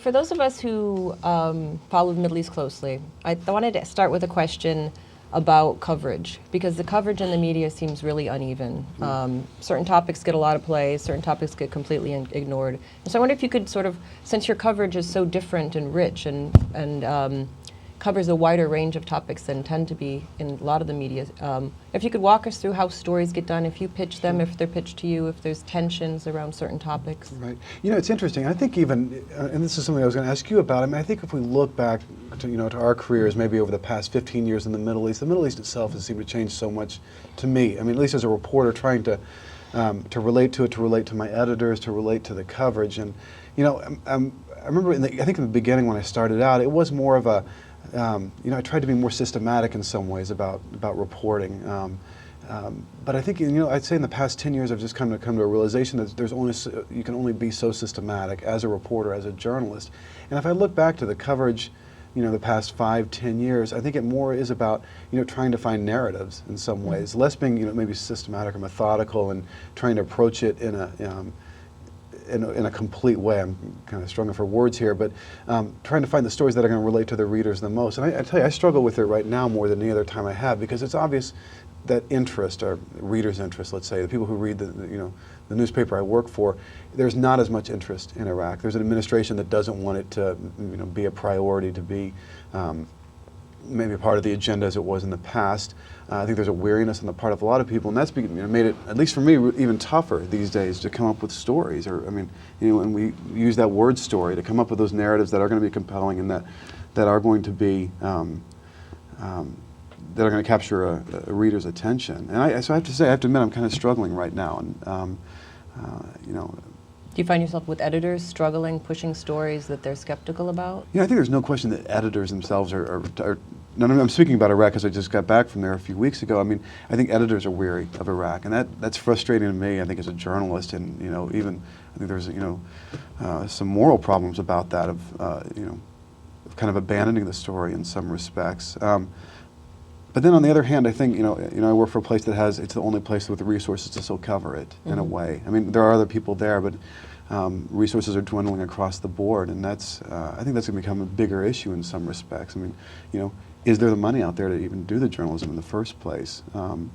for those of us who follow the Middle East closely, I wanted to start with a question about coverage, because the coverage in the media seems really uneven. Certain topics get a lot of play, certain topics get completely ignored. And so I wonder if you could sort of, since your coverage is so different and rich and covers a wider range of topics than tend to be in a lot of the media, if you could walk us through how stories get done, if you pitch them, if they're pitched to you, if there's tensions around certain topics. Right. You know, it's interesting. I think even, and this is something I was going to ask you about, I mean, I think if we look back to, to our careers, maybe over the past 15 years in the Middle East itself has seemed to change so much to me. I mean, at least as a reporter trying to relate to it, to relate to my editors, to relate to the coverage. And, I remember, I think in the beginning when I started out, it was more of a, I tried to be more systematic in some ways about reporting. But I think, I'd say in the past 10 years I've just come to a realization that you can only be so systematic as a reporter, as a journalist. And if I look back to the coverage, the past 5-10 years, I think it more is about, trying to find narratives in some ways, less being, maybe systematic or methodical and trying to approach it in a complete way. I'm kind of struggling for words here, but trying to find the stories that are going to relate to the readers the most. And I tell you, I struggle with it right now more than any other time I have, because it's obvious that interest, or readers' interest, let's say, the people who read the newspaper I work for, there's not as much interest in Iraq. There's an administration that doesn't want it to, be a priority, to be maybe a part of the agenda as it was in the past. I think there's a weariness on the part of a lot of people, and that's made it, at least for me, even tougher these days to come up with stories. Or, and we use that word story to come up with those narratives that are going to be compelling and that are going to be that are going to capture a reader's attention. And so I have to admit, I'm kind of struggling right now. And do you find yourself with editors struggling, pushing stories that they're skeptical about? I think there's no question that editors themselves are no, I'm speaking about Iraq because I just got back from there a few weeks ago. I mean, I think editors are weary of Iraq, and that's frustrating to me, I think, as a journalist. And, even, I think there's, some moral problems about that of kind of abandoning the story in some respects. But then on the other hand, I think, I work for a place that it's the only place with the resources to still cover it, in a way. I mean, there are other people there, but resources are dwindling across the board, and that's, I think that's going to become a bigger issue in some respects. I mean, is there the money out there to even do the journalism in the first place? It's going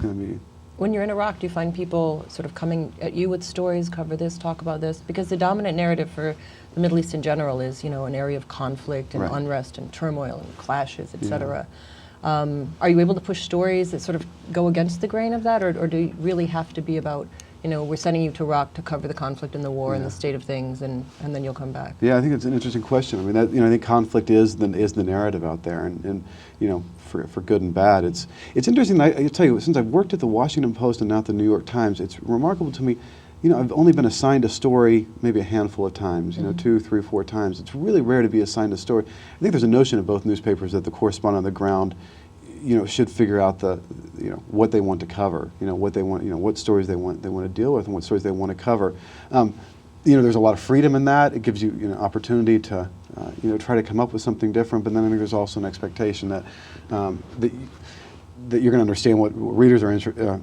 to be... When you're in Iraq, do you find people sort of coming at you with stories, cover this, talk about this? Because the dominant narrative for the Middle East in general is, an area of conflict and unrest and turmoil and clashes, et cetera. Are you able to push stories that sort of go against the grain of that, or do you really have to be about, we're sending you to Iraq to cover the conflict and the war and the state of things, and then you'll come back? Yeah, I think it's an interesting question. I mean, I think conflict is the narrative out there, and for good and bad. It's interesting. I tell you, since I've worked at the Washington Post and now at the New York Times, it's remarkable to me. I've only been assigned a story maybe a handful of times, 2, 3, 4 times. It's really rare to be assigned a story. I think there's a notion of both newspapers that the correspondent on the ground, should figure out what they want to cover, what they want, what stories they want to deal with and what stories they want to cover. There's a lot of freedom in that. It gives you, opportunity to, try to come up with something different. But then I think there's also an expectation that that you're going to understand what readers are,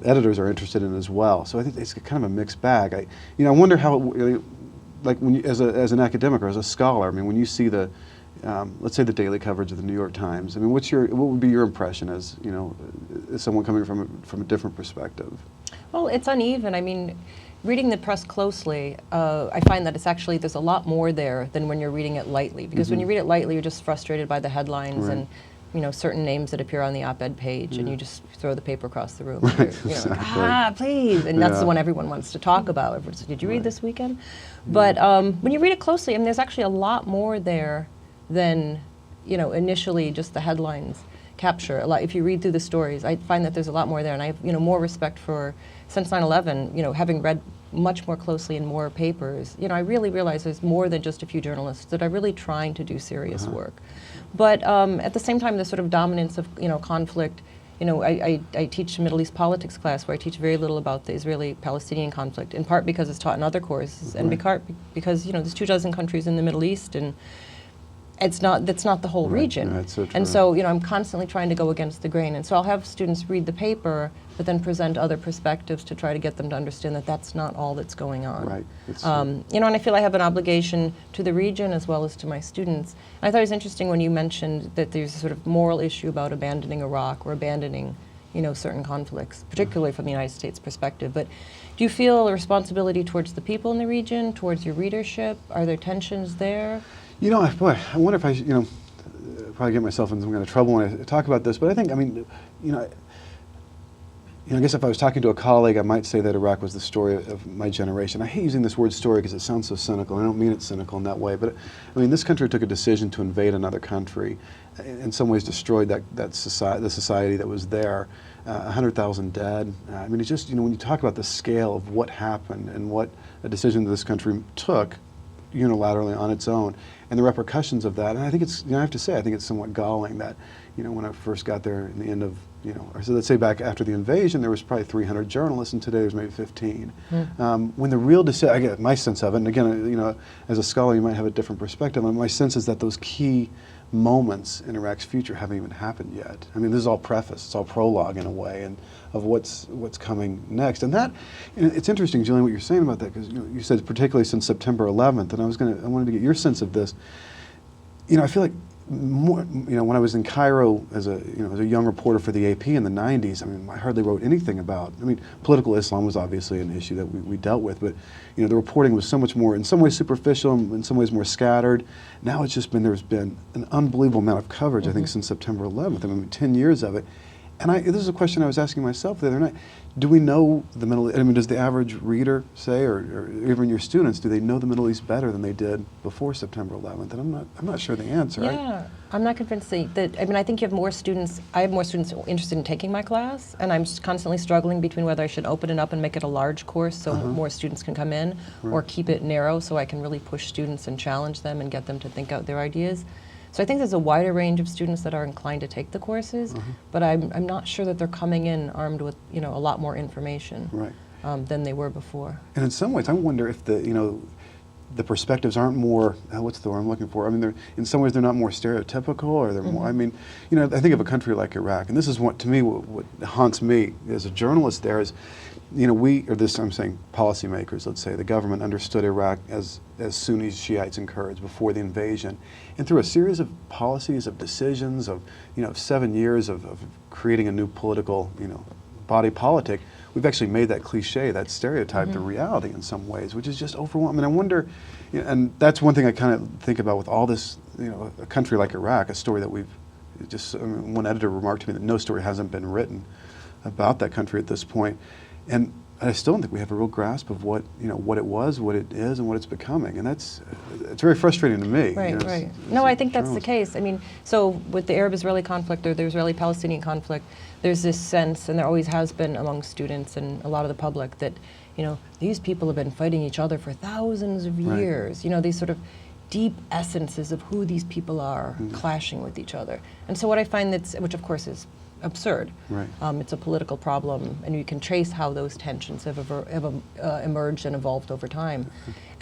editors are interested in as well. So I think it's kind of a mixed bag. I wonder how, like when you, as an academic or as a scholar, I mean, when you see the, let's say the daily coverage of the New York Times, I mean, what would be your impression as, as someone coming from a different perspective? Well, it's uneven. I mean, reading the press closely, I find that there's a lot more there than when you're reading it lightly. Because when you read it lightly, you're just frustrated by the headlines and certain names that appear on the op-ed page, and you just throw the paper across the room. Like, please, and that's the one everyone wants to talk about. Everyone says, did you read this weekend? But when you read it closely, I mean, there's actually a lot more there than, initially just the headlines capture. If you read through the stories, I find that there's a lot more there, and I have, more respect for, since 9/11, having read much more closely in more papers, I really realize there's more than just a few journalists that are really trying to do serious work. But at the same time, the sort of dominance of, conflict, I teach a Middle East politics class where I teach very little about the Israeli-Palestinian conflict, in part because it's taught in other courses, and because, there's 24 countries in the Middle East, and that's not the whole region. Right, so true. And so, I'm constantly trying to go against the grain. And so I'll have students read the paper, but then present other perspectives to try to get them to understand that that's not all that's going on. Right. And I feel I have an obligation to the region as well as to my students. And I thought it was interesting when you mentioned that there's a sort of moral issue about abandoning Iraq or abandoning, certain conflicts, particularly from the United States perspective. But do you feel a responsibility towards the people in the region, towards your readership? Are there tensions there? I wonder if I, probably get myself in some kind of trouble when I talk about this, but I think, I guess if I was talking to a colleague, I might say that Iraq was the story of my generation. I hate using this word story because it sounds so cynical. I don't mean it cynical in that way, but this country took a decision to invade another country, in some ways destroyed the society that was there. 100,000 dead. It's just, when you talk about the scale of what happened and what a decision that this country took unilaterally on its own, and the repercussions of that. And I think it's, I have to say, I think it's somewhat galling that, when I first got there in the end of, or so let's say back after the invasion, there was probably 300 journalists, and today there's maybe 15. When the real decision, I get my sense of it, and again, as a scholar, you might have a different perspective. My sense is that those key moments in Iraq's future haven't even happened yet. This is all preface, it's all prologue in a way, and of what's coming next. And that, it's interesting, Jillian, what you're saying about that, because you said particularly since September 11th, and I wanted to get your sense of this. I feel like more, when I was in Cairo as a young reporter for the AP in the 90s, I hardly wrote anything about, political Islam was obviously an issue that we dealt with, but, the reporting was so much more, in some ways superficial, in some ways more scattered. Now it's just there's been an unbelievable amount of coverage, I think, since September 11th, 10 years of it. And this is a question I was asking myself the other night. Do we know the Middle East? Does the average reader say, or even your students, do they know the Middle East better than they did before September 11th? And I'm not sure the answer. Yeah, I'm not convinced that, I think you have more students, I have more students interested in taking my class, and I'm just constantly struggling between whether I should open it up and make it a large course so more students can come in, or keep it narrow so I can really push students and challenge them and get them to think out their ideas. So I think there's a wider range of students that are inclined to take the courses, but I'm not sure that they're coming in armed with a lot more information than they were before. And in some ways, I wonder if the perspectives aren't more, what's the word I'm looking for? In some ways they're not more stereotypical, or they're more, I think of a country like Iraq, and this is what, to me, what haunts me as a journalist there is, I'm saying policymakers, let's say, the government understood Iraq as Sunnis, Shiites, and Kurds before the invasion. And through a series of policies, of decisions, of 7 years of creating a new political, body politic, we've actually made that cliche, that stereotype, the reality in some ways, which is just overwhelming. I wonder, and that's one thing I kind of think about with all this, a country like Iraq, a story that we've just, one editor remarked to me that no story hasn't been written about that country at this point. And I still don't think we have a real grasp of what it was, what it is, and what it's becoming, and it's very frustrating to me. Right. No, I think that's the case. So with the Arab-Israeli conflict or the Israeli-Palestinian conflict, there's this sense, and there always has been among students and a lot of the public, that these people have been fighting each other for thousands of years. These sort of deep essences of who these people are clashing with each other. And so what I find which of course is absurd. It's a political problem, and you can trace how those tensions have emerged and evolved over time.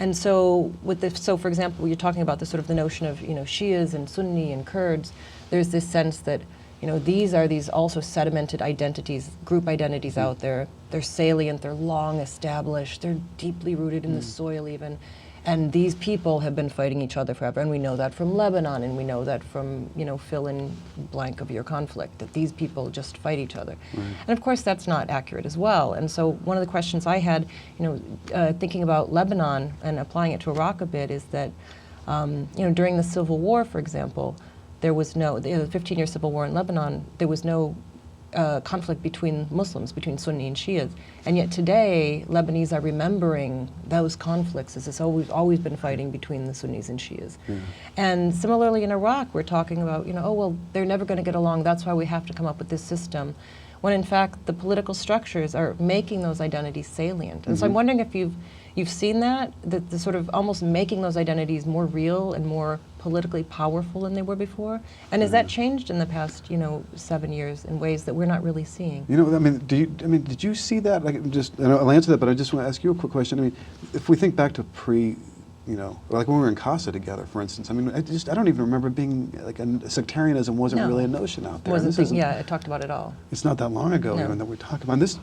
And so, for example, you're talking about the notion of Shias and Sunni and Kurds. There's this sense that these are these also sedimented identities, group identities out there. They're salient, they're long established, they're deeply rooted in the soil even. And these people have been fighting each other forever, and we know that from Lebanon, and we know that from, fill in blank of your conflict, that these people just fight each other. And of course that's not accurate as well. And so one of the questions I had, thinking about Lebanon and applying it to Iraq a bit, is that, during the Civil War, for example, there was the 15-year civil war in Lebanon, there was no conflict between Muslims, between Sunni and Shias. And yet today, Lebanese are remembering those conflicts as it's always been fighting between the Sunnis and Shias. And similarly in Iraq, we're talking about, they're never going to get along, that's why we have to come up with this system, when in fact the political structures are making those identities salient. And so I'm wondering if you've seen that the sort of almost making those identities more real and more politically powerful than they were before? And has that changed in the past, 7 years in ways that we're not really seeing? Did you see that? I'll answer that, but I just want to ask you a quick question. If we think back to you know, like when we were in CASA together, for instance. I mean, I don't even remember being like sectarianism wasn't really a notion out there. I talked about it all. It's not that long ago even that we're talking about this.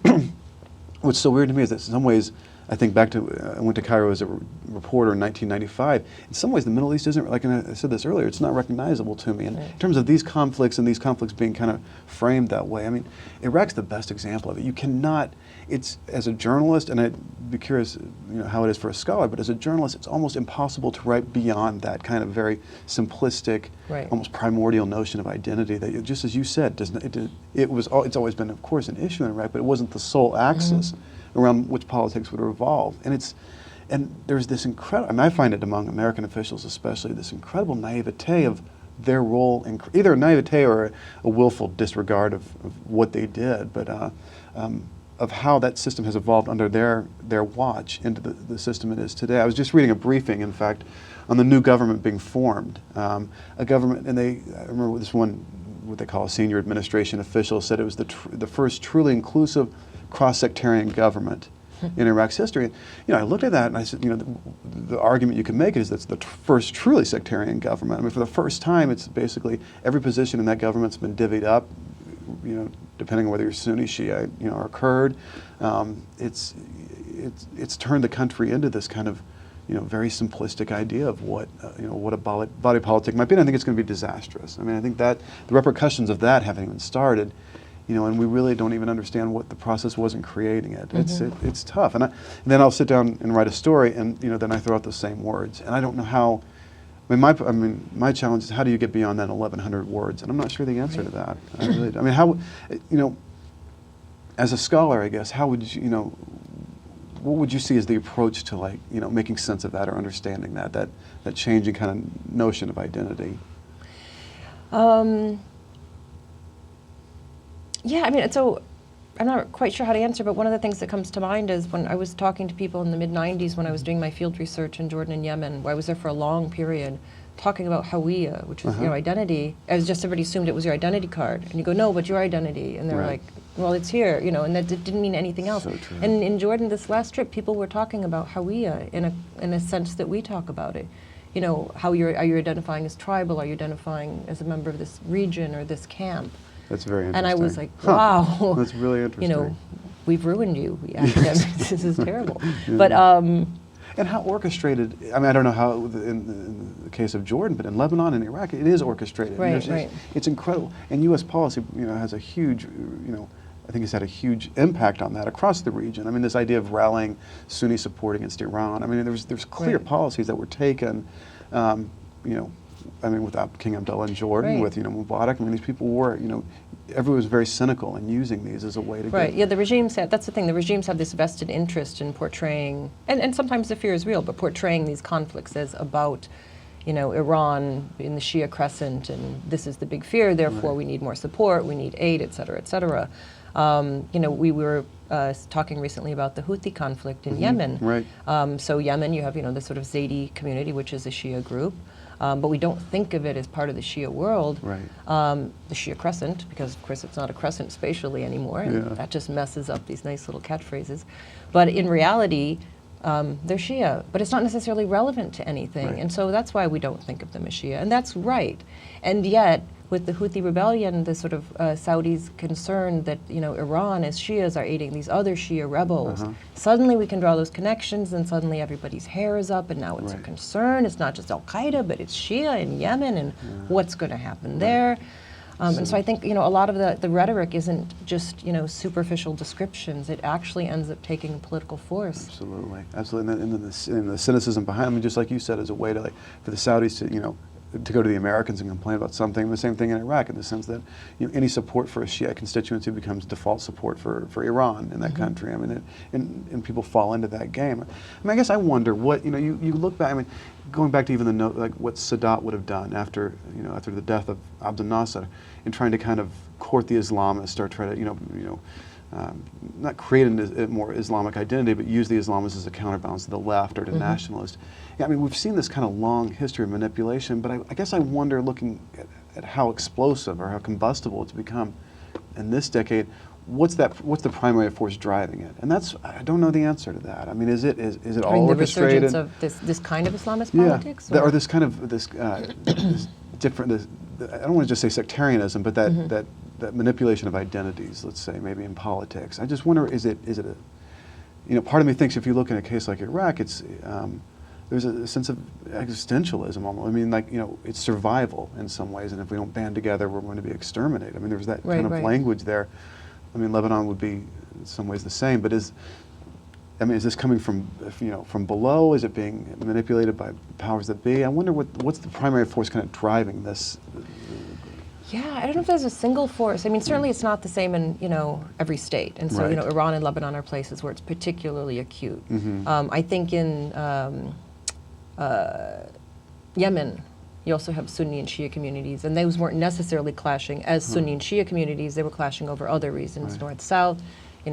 What's so weird to me is that in some ways, I think back to, I went to Cairo as a reporter in 1995. In some ways, the Middle East isn't, like I said this earlier, it's not recognizable to me. And in terms of these conflicts and these conflicts being kind of framed that way, I mean, Iraq's the best example of it. You cannot, it's, as a journalist, and I'd be curious, you know, how it is for a scholar, but as a journalist, it's almost impossible to write beyond that kind of very simplistic, almost primordial notion of identity that, just as you said, it's always been, of course, an issue in Iraq, but it wasn't the sole axis around which politics would revolve. And there's this incredible, I mean, I find it among American officials especially, this incredible naivete of their role in, either a naivete or a willful disregard of what they did, but of how that system has evolved under their watch into the system it is today. I was just reading a briefing, in fact, on the new government being formed. A government, and I remember this one, what they call a senior administration official, said it was the first truly inclusive cross-sectarian government in Iraq's history. And, you know, I looked at that and I said, you know, the argument you can make is that's the first truly sectarian government. I mean, for the first time, it's basically every position in that government's been divvied up, you know, depending on whether you're Sunni, Shia, you know, or Kurd. It's turned the country into this kind of, you know, very simplistic idea of what, you know, what a body politic might be. And I think it's going to be disastrous. I mean, I think that the repercussions of that haven't even started. You know, and we really don't even understand what the process was in creating it. It's tough. And then I'll sit down and write a story, and you know, then I throw out those same words, and I don't know how. I mean, my challenge is how do you get beyond that 1,100 words? And I'm not sure the answer to that. I mean, how, you know, as a scholar, I guess, how would you, you know, what would you see as the approach to, like, you know, making sense of that or understanding that changing kind of notion of identity? Yeah, I mean, so I'm not quite sure how to answer, but one of the things that comes to mind is when I was talking to people in the mid-90s when I was doing my field research in Jordan and Yemen, where I was there for a long period, talking about Hawiyya, which is, you know, identity. As just everybody assumed it was your identity card. And you go, no, but your identity. And they're like, well, it's here, you know, and that didn't mean anything else. So true. And in Jordan, this last trip, people were talking about Hawiyya in a sense that we talk about it. You know, are you identifying as tribal? Are you identifying as a member of this region or this camp? That's very interesting. And I was like, wow. That's really interesting. You know, we've ruined you. Academics, this is terrible. But and how orchestrated, I mean, I don't know how in the case of Jordan, but in Lebanon and Iraq, it is orchestrated. It's incredible. And U.S. policy, you know, has a huge, you know, I think it's had a huge impact on that across the region. I mean, this idea of rallying Sunni support against Iran. I mean, there's clear policies that were taken, you know, I mean, without King Abdullah in Jordan, with, you know, Mubarak, I mean, these people were, you know, everyone was very cynical in using these as a way to get... Yeah, the regimes had, that's the thing, the regimes have this vested interest in portraying, and sometimes the fear is real, but portraying these conflicts as about, you know, Iran in the Shia crescent, and this is the big fear, therefore we need more support, we need aid, et cetera, et cetera. You know, we were talking recently about the Houthi conflict in Yemen. So Yemen, you have, you know, this sort of Zaidi community, which is a Shia group. But we don't think of it as part of the Shia world, the Shia crescent, because of course it's not a crescent spatially anymore, and that just messes up these nice little catchphrases. But in reality, they're Shia, but it's not necessarily relevant to anything, and so that's why we don't think of them as Shia, and that's right. And yet, with the Houthi rebellion, the sort of Saudis concerned that, you know, Iran as Shias are aiding these other Shia rebels. Suddenly we can draw those connections, and suddenly everybody's hair is up, and now it's a concern. It's not just Al-Qaeda, but it's Shia in Yemen, and what's going to happen there. And so I think, you know, a lot of the rhetoric isn't just, you know, superficial descriptions. It actually ends up taking political force. Absolutely, absolutely. And then the cynicism behind, I mean, just like you said, as a way to, like, for the Saudis to, you know, to go to the Americans and complain about something. The same thing in Iraq, in the sense that, you know, any support for a Shia constituency becomes default support for Iran in that country. I mean, and people fall into that game. I mean, I guess I wonder what, you know, you look back. I mean, going back to even the note, like what Sadat would have done after, you know, after the death of Abdel Nasser, in trying to kind of court the Islamists or try to, you know. Not create a more Islamic identity, but use the Islamists as a counterbalance to the left or to nationalist. Yeah, I mean, we've seen this kind of long history of manipulation, but I guess I wonder, looking at how explosive or how combustible it's become in this decade, what's the primary force driving it? And I don't know the answer to that. I mean, is it all the orchestrated? resurgence of this kind of Islamist politics? Or this kind of this different. I don't want to just say sectarianism, but that manipulation of identities. Let's say maybe in politics. I just wonder, is it a part of me thinks if you look at a case like Iraq, it's there's a sense of existentialism almost. I mean, it's survival in some ways, and if we don't band together, we're going to be exterminated. I mean, there's that kind of language there. I mean, Lebanon would be in some ways the same, but is this coming from below? Is it being manipulated by powers that be? I wonder what's the primary force kind of driving this. Yeah, I don't know if there's a single force. I mean, certainly it's not the same in every state, and so Iran and Lebanon are places where it's particularly acute. I think in Yemen, you also have Sunni and Shia communities, and those weren't necessarily clashing as Sunni and Shia communities. They were clashing over other reasons, north-south,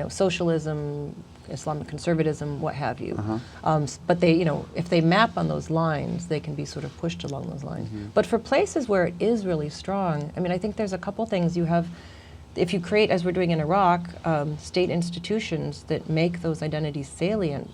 socialism, Islamic conservatism, what have you. But they, if they map on those lines, they can be sort of pushed along those lines. But for places where it is really strong, I mean, I think there's a couple things you have. If you create, as we're doing in Iraq, state institutions that make those identities salient,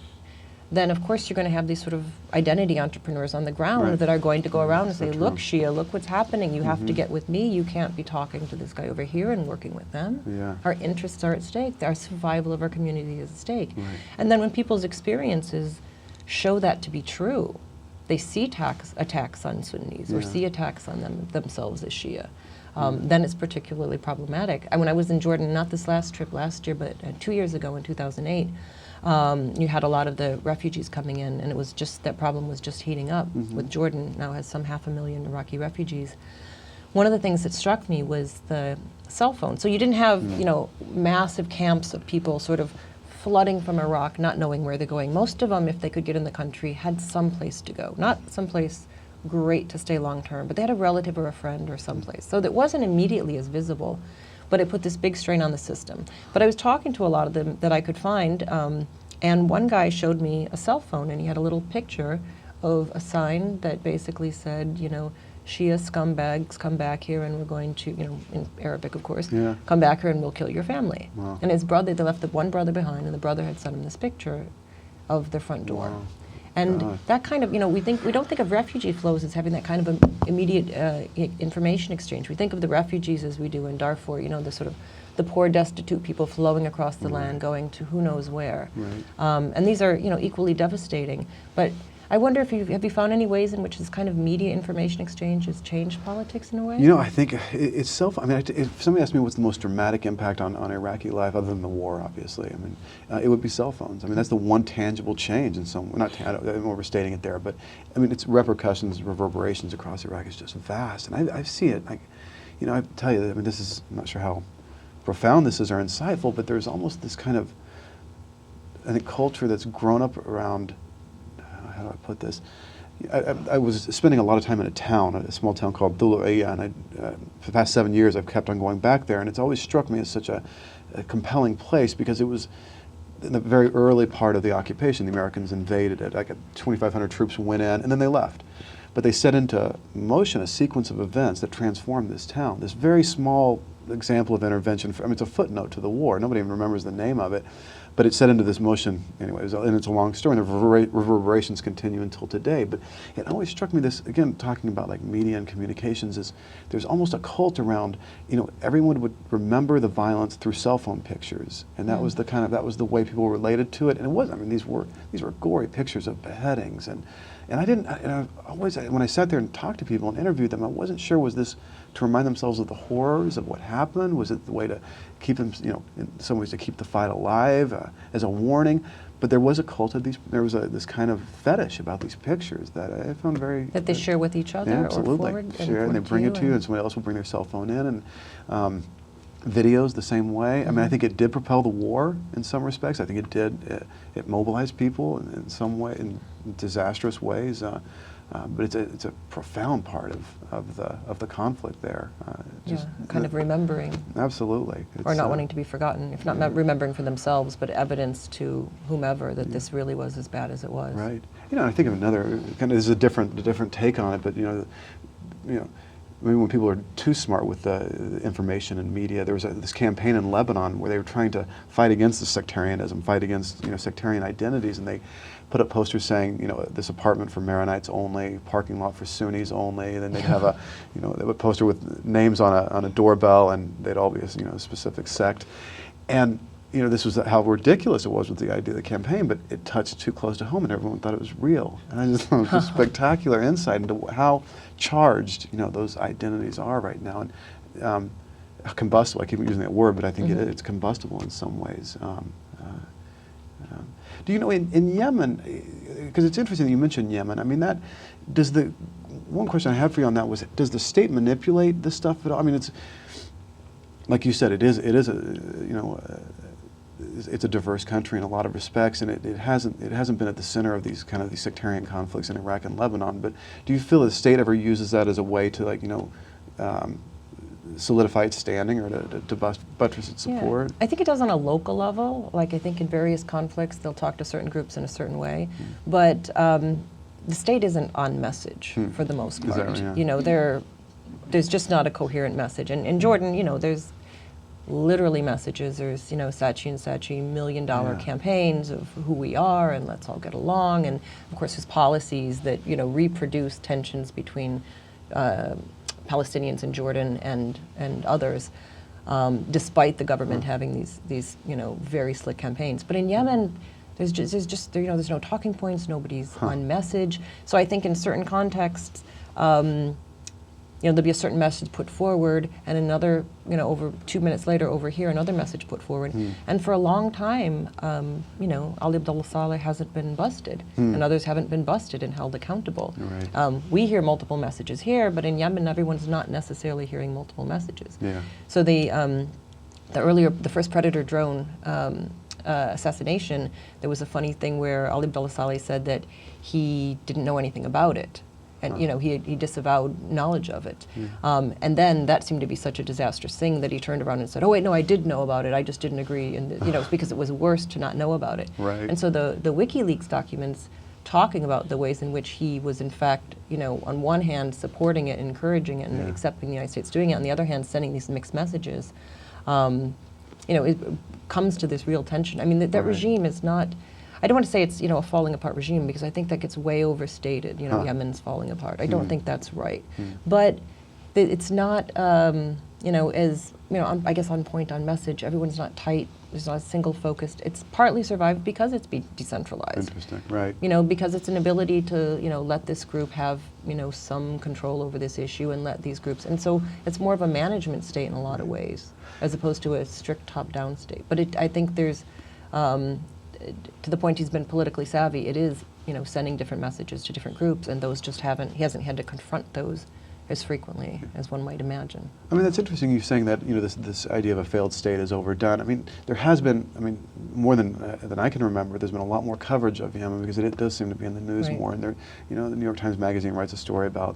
then of course you're going to have these sort of identity entrepreneurs on the ground that are going to go around and say, look, Shia, look what's happening. You have to get with me. You can't be talking to this guy over here and working with them. Our interests are at stake. Our survival of our community is at stake. And then when people's experiences show that to be true, they see attacks on Sunnis or see attacks on themselves as Shia. Then it's particularly problematic. When I was in Jordan, not this last trip last year, but 2 years ago in 2008, you had a lot of the refugees coming in, and it was just, that problem was just heating up. With Jordan now has some 500,000 Iraqi refugees. One of the things that struck me was the cell phone. So you didn't have, massive camps of people sort of flooding from Iraq, not knowing where they're going. Most of them, if they could get in the country, had some place to go. Not someplace great to stay long term, but they had a relative or a friend or someplace. So that wasn't immediately as visible, but it put this big strain on the system. But I was talking to a lot of them that I could find, and one guy showed me a cell phone, and he had a little picture of a sign that basically said, Shia scumbags, come back here and we're going to, in Arabic of course, come back here and we'll kill your family. And his brother, they left the one brother behind, and the brother had sent him this picture of their front door. And that kind of, we don't think of refugee flows as having that kind of immediate information exchange. We think of the refugees as we do in Darfur, the sort of the poor, destitute people flowing across the land, going to who knows where. And these are, equally devastating. But I wonder if have you found any ways in which this kind of media information exchange has changed politics in a way? I think it's if somebody asked me what's the most dramatic impact on Iraqi life, other than the war, obviously, it would be cell phones. That's the one tangible change in some, I'm overstating it there, but its repercussions, reverberations across Iraq is just vast. And I see it, I tell you, I'm not sure how profound this is or insightful, but there's almost this kind of, I think, culture that's grown up around, how do I put this? I was spending a lot of time in a small town called Dhul-U'ayya, and for the past 7 years I've kept on going back there, and it's always struck me as such a compelling place because it was in the very early part of the occupation. The Americans invaded it, 2,500 troops went in, and then they left. But they set into motion a sequence of events that transformed this town. This very small example of intervention, it's a footnote to the war, nobody even remembers the name of it, but it set into this motion anyway, and it's a long story, and the reverberations continue until today. But it always struck me this, again, talking about media and communications, is there's almost a cult around, everyone would remember the violence through cell phone pictures, and that was the way people related to it, and it was, these were gory pictures of beheadings, and I always, when I sat there and talked to people and interviewed them, I wasn't sure, was this to remind themselves of the horrors of what happened? Was it the way to keep them, in some ways to keep the fight alive, as a warning? But there was a cult of these, there was this kind of fetish about these pictures that I found very... That they share with each other? Yeah, absolutely. Share, and they bring it to you, and somebody else will bring their cell phone in, and videos the same way. I think it did propel the war in some respects. I think it did. It mobilized people in some way, in disastrous ways. But it's a profound part of the conflict there. Kind of remembering. Absolutely. Or not wanting to be forgotten, if not remembering for themselves, but evidence to whomever that this really was as bad as it was. Right. I think of another kind of, this is a different take on it, but maybe when people are too smart with the information and media. There was this campaign in Lebanon where they were trying to fight against the sectarianism, fight against sectarian identities, and they put up posters saying this apartment for Maronites only, parking lot for Sunnis only. And then they'd have they have a poster with names on a doorbell, and they'd all be a specific sect. And this was how ridiculous it was with the idea of the campaign, but it touched too close to home, and everyone thought it was real. And I just thought it was a spectacular insight into how charged those identities are right now, and combustible. I keep using that word, but I think it's combustible in some ways. Do you know in Yemen? Because it's interesting that you mentioned Yemen. I mean, one question I have for you on that was: does the state manipulate this stuff at all? I mean, it's like you said, it is it's a diverse country in a lot of respects, and it hasn't been at the center of these sectarian conflicts in Iraq and Lebanon. But do you feel the state ever uses that as a way to solidify its standing or to buttress its support? Yeah. I think it does on a local level. Like I think in various conflicts they'll talk to certain groups in a certain way, but the state isn't on message for the most part. There's just not a coherent message. And in Jordan, there's literally messages. There's, Saatchi and Saatchi $1 million campaigns of who we are and let's all get along. And of course there's policies that, reproduce tensions between Palestinians in Jordan and others, despite the government having these very slick campaigns. But in Yemen, there's no talking points, nobody's on message. So I think in certain contexts, there'll be a certain message put forward, and another, over 2 minutes later over here, another message put forward. And for a long time, Ali Abdullah Saleh hasn't been busted, and others haven't been busted and held accountable. Right. We hear multiple messages here, but in Yemen, everyone's not necessarily hearing multiple messages. Yeah. So the first Predator drone assassination, there was a funny thing where Ali Abdullah Saleh said that he didn't know anything about it. And he disavowed knowledge of it, and then that seemed to be such a disastrous thing that he turned around and said, "Oh wait, no, I did know about it. I just didn't agree." And because it was worse to not know about it. Right. And so the WikiLeaks documents talking about the ways in which he was in fact, on one hand supporting it, encouraging it, and accepting the United States doing it, on the other hand sending these mixed messages. It comes to this real tension. I mean, that regime is not. I don't want to say it's a falling apart regime, because I think that gets way overstated. Yemen's falling apart. I don't think that's right, but it's not as I guess on point, on message. Everyone's not tight. There's not single focused. It's partly survived because it's decentralized. Interesting, right? Because it's an ability to let this group have some control over this issue, and let these groups. And so it's more of a management state in a lot of ways, as opposed to a strict top-down state. But I think there's. To the point he's been politically savvy, it is, sending different messages to different groups, and those he hasn't had to confront those as frequently as one might imagine. I mean, that's interesting you saying that, this idea of a failed state is overdone. I mean, there has been, more than I can remember, there's been a lot more coverage of Yemen, because it does seem to be in the news more. And there, the New York Times Magazine writes a story about,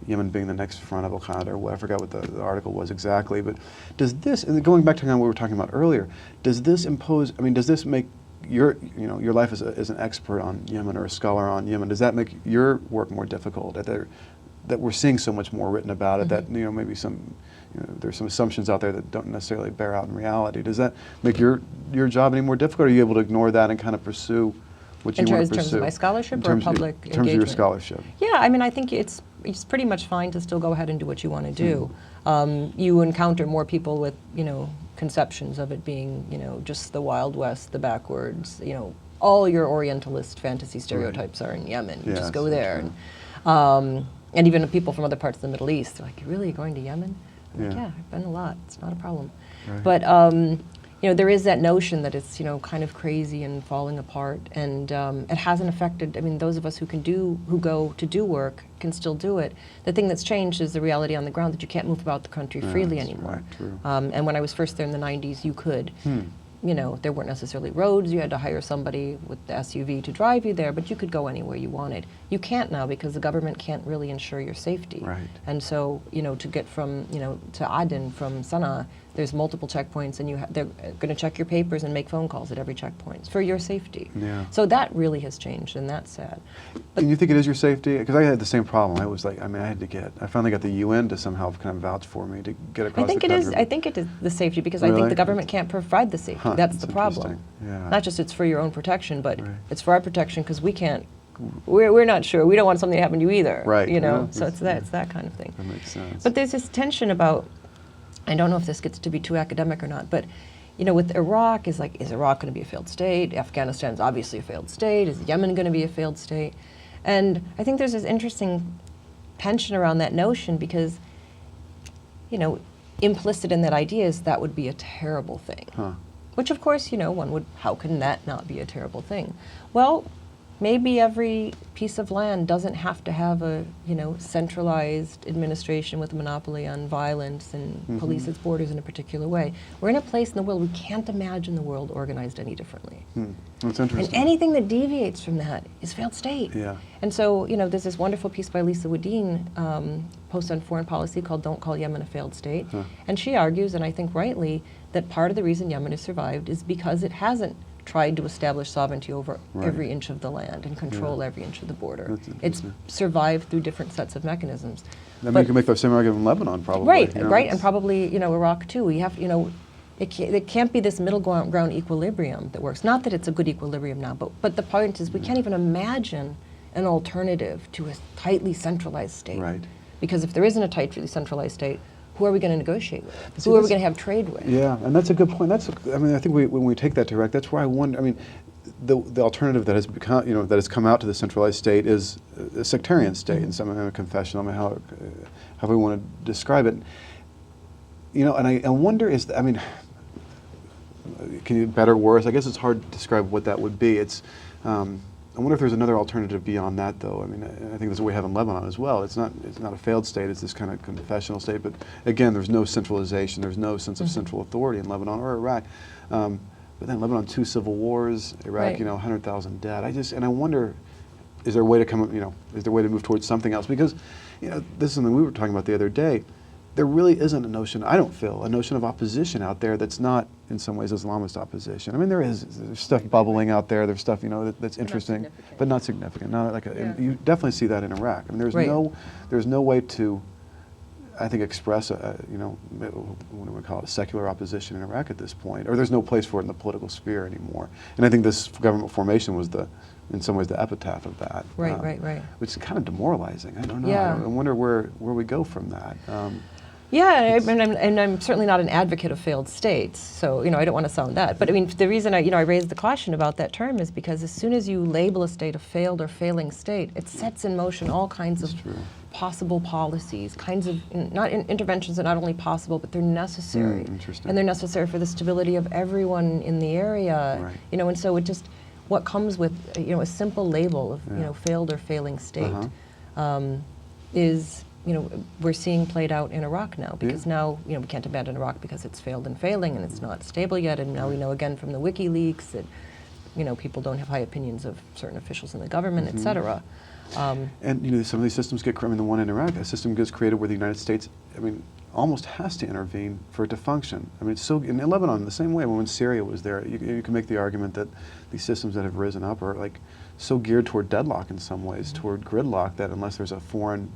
Yemen being the next front of Al-Qaeda, or I forgot what the article was exactly. But does this, and going back to what we were talking about earlier, does this make your life as an expert on Yemen, or a scholar on Yemen, does that make your work more difficult? That we're seeing so much more written about it, that maybe there's some assumptions out there that don't necessarily bear out in reality. Does that make your job any more difficult? Or are you able to ignore that and kind of pursue what you want to pursue? In terms of my scholarship or public engagement? In terms of your scholarship. Yeah, I think it's pretty much fine to still go ahead and do what you want to do. You encounter more people with conceptions of it being just the Wild West, the backwards. All your Orientalist fantasy stereotypes are in Yemen. You just go there, and even people from other parts of the Middle East, they're like, "You're really going to Yemen?" I'm like, "Yeah, I've been a lot. It's not a problem." Right. But there is that notion that it's kind of crazy and falling apart, and it hasn't affected. Those of us who go to do work can still do it. The thing that's changed is the reality on the ground that you can't move about the country freely anymore. Right, true. And when I was first there in the 90s, you could. There weren't necessarily roads. You had to hire somebody with the SUV to drive you there, but you could go anywhere you wanted. You can't now, because the government can't really ensure your safety. Right. And so, to get from, to Aden from Sana'a, there's multiple checkpoints, and they're going to check your papers and make phone calls at every checkpoint for your safety. Yeah. So that really has changed, and that's sad. And you think it is your safety? Because I had the same problem. I was like, I mean, I finally got the UN to somehow kind of vouch for me to get across the country. I think it is the safety, because I Really? think the government can't provide the safety. Huh, that's the problem. Yeah. Not just it's for your own protection, but Right. it's for our protection, because we can't. We're not sure. We don't want something to happen to you either. Right. You know. Yeah, So it's that kind of thing. That makes sense. But there's this tension about, I don't know if this gets to be too academic or not, but you know, with Iraq, is Iraq going to be a failed state? Afghanistan's obviously a failed state. Is Yemen going to be a failed state? And I think there's this interesting tension around that notion, because, you know, implicit in that idea is that would be a terrible thing. Huh. Which, of course, you know, how can that not be a terrible thing? Well, maybe every piece of land doesn't have to have a, you know, centralized administration with a monopoly on violence and police its borders in a particular way. We're in a place in the world, we can't imagine the world organized any differently. That's And interesting. anything that deviates from that is failed state. Yeah. And so, you know, there's this wonderful piece by Lisa Wedeen, post on foreign policy, called Don't Call Yemen a Failed State. Huh. And she argues, and I think rightly, that part of the reason Yemen has survived is because it hasn't tried to establish sovereignty over Right. every inch of the land and control every inch of the border. That's It's interesting. survived through different sets of mechanisms. I mean, But- you can make the same argument in Lebanon, probably. Right, you know, right, it's- and probably, you know, Iraq too. We have, you know, it can't be this middle ground equilibrium that works. Not that it's a good equilibrium now, but the point is we can't even imagine an alternative to a tightly centralized state. Right. Because if there isn't a tightly centralized state, who are we going to negotiate with? See, Who are we that's- going to have trade with? Yeah, and that's a good point. I mean, I think when we take that to Iraq, that's where I wonder. I mean, the alternative that has become, you know, that has come out to the centralized state is a sectarian state in some confessional. I mean, how we want to describe it. You know, and I wonder I mean, can you better, worse? I guess it's hard to describe what that would be. It's. I wonder if there's another alternative beyond that, though. I mean, I think that's what we have in Lebanon as well. It's not a failed state. It's this kind of confessional state. But again, there's no centralization. There's no sense of central authority in Lebanon or Iraq. But then Lebanon, 2 civil wars. Iraq, Right. you know, 100,000 dead. I wonder, is there a way to is there a way to move towards something else? Because, you know, this is something we were talking about the other day. There really isn't a notion, I don't feel, a notion of opposition out there that's not, in some ways, Islamist opposition. I mean, there's stuff bubbling out there. There's stuff, you know, that's interesting, but not significant. Not like and you definitely see that in Iraq. I mean, there's no way to, I think, express you know, what do we call it, a secular opposition in Iraq at this point, or there's no place for it in the political sphere anymore. And I think this government formation was in some ways, the epitaph of that. Right. Which is kind of demoralizing. I don't know. Yeah. I wonder where we go from that. Yeah, and I'm certainly not an advocate of failed states, so, you know, I don't want to sound that. But I mean, the reason I raised the caution about that term is because as soon as you label a state a failed or failing state, it sets in motion all kinds of possible policies, kinds of interventions that are not only possible, but they're necessary. Interesting. And they're necessary for the stability of everyone in the area. Right. You know, and so what comes with, you know, a simple label of, you know, failed or failing state is, you know, we're seeing played out in Iraq now, because now, you know, we can't abandon Iraq because it's failed and failing and it's not stable yet, and now we know again from the WikiLeaks that, you know, people don't have high opinions of certain officials in the government, et cetera. And, you know, some of these systems the one in Iraq, a system gets created where the United States, I mean, almost has to intervene for it to function. I mean, it's so, in Lebanon, the same way, when Syria was there, you can make the argument that these systems that have risen up are like so geared toward deadlock in some ways, toward gridlock, that unless there's a foreign,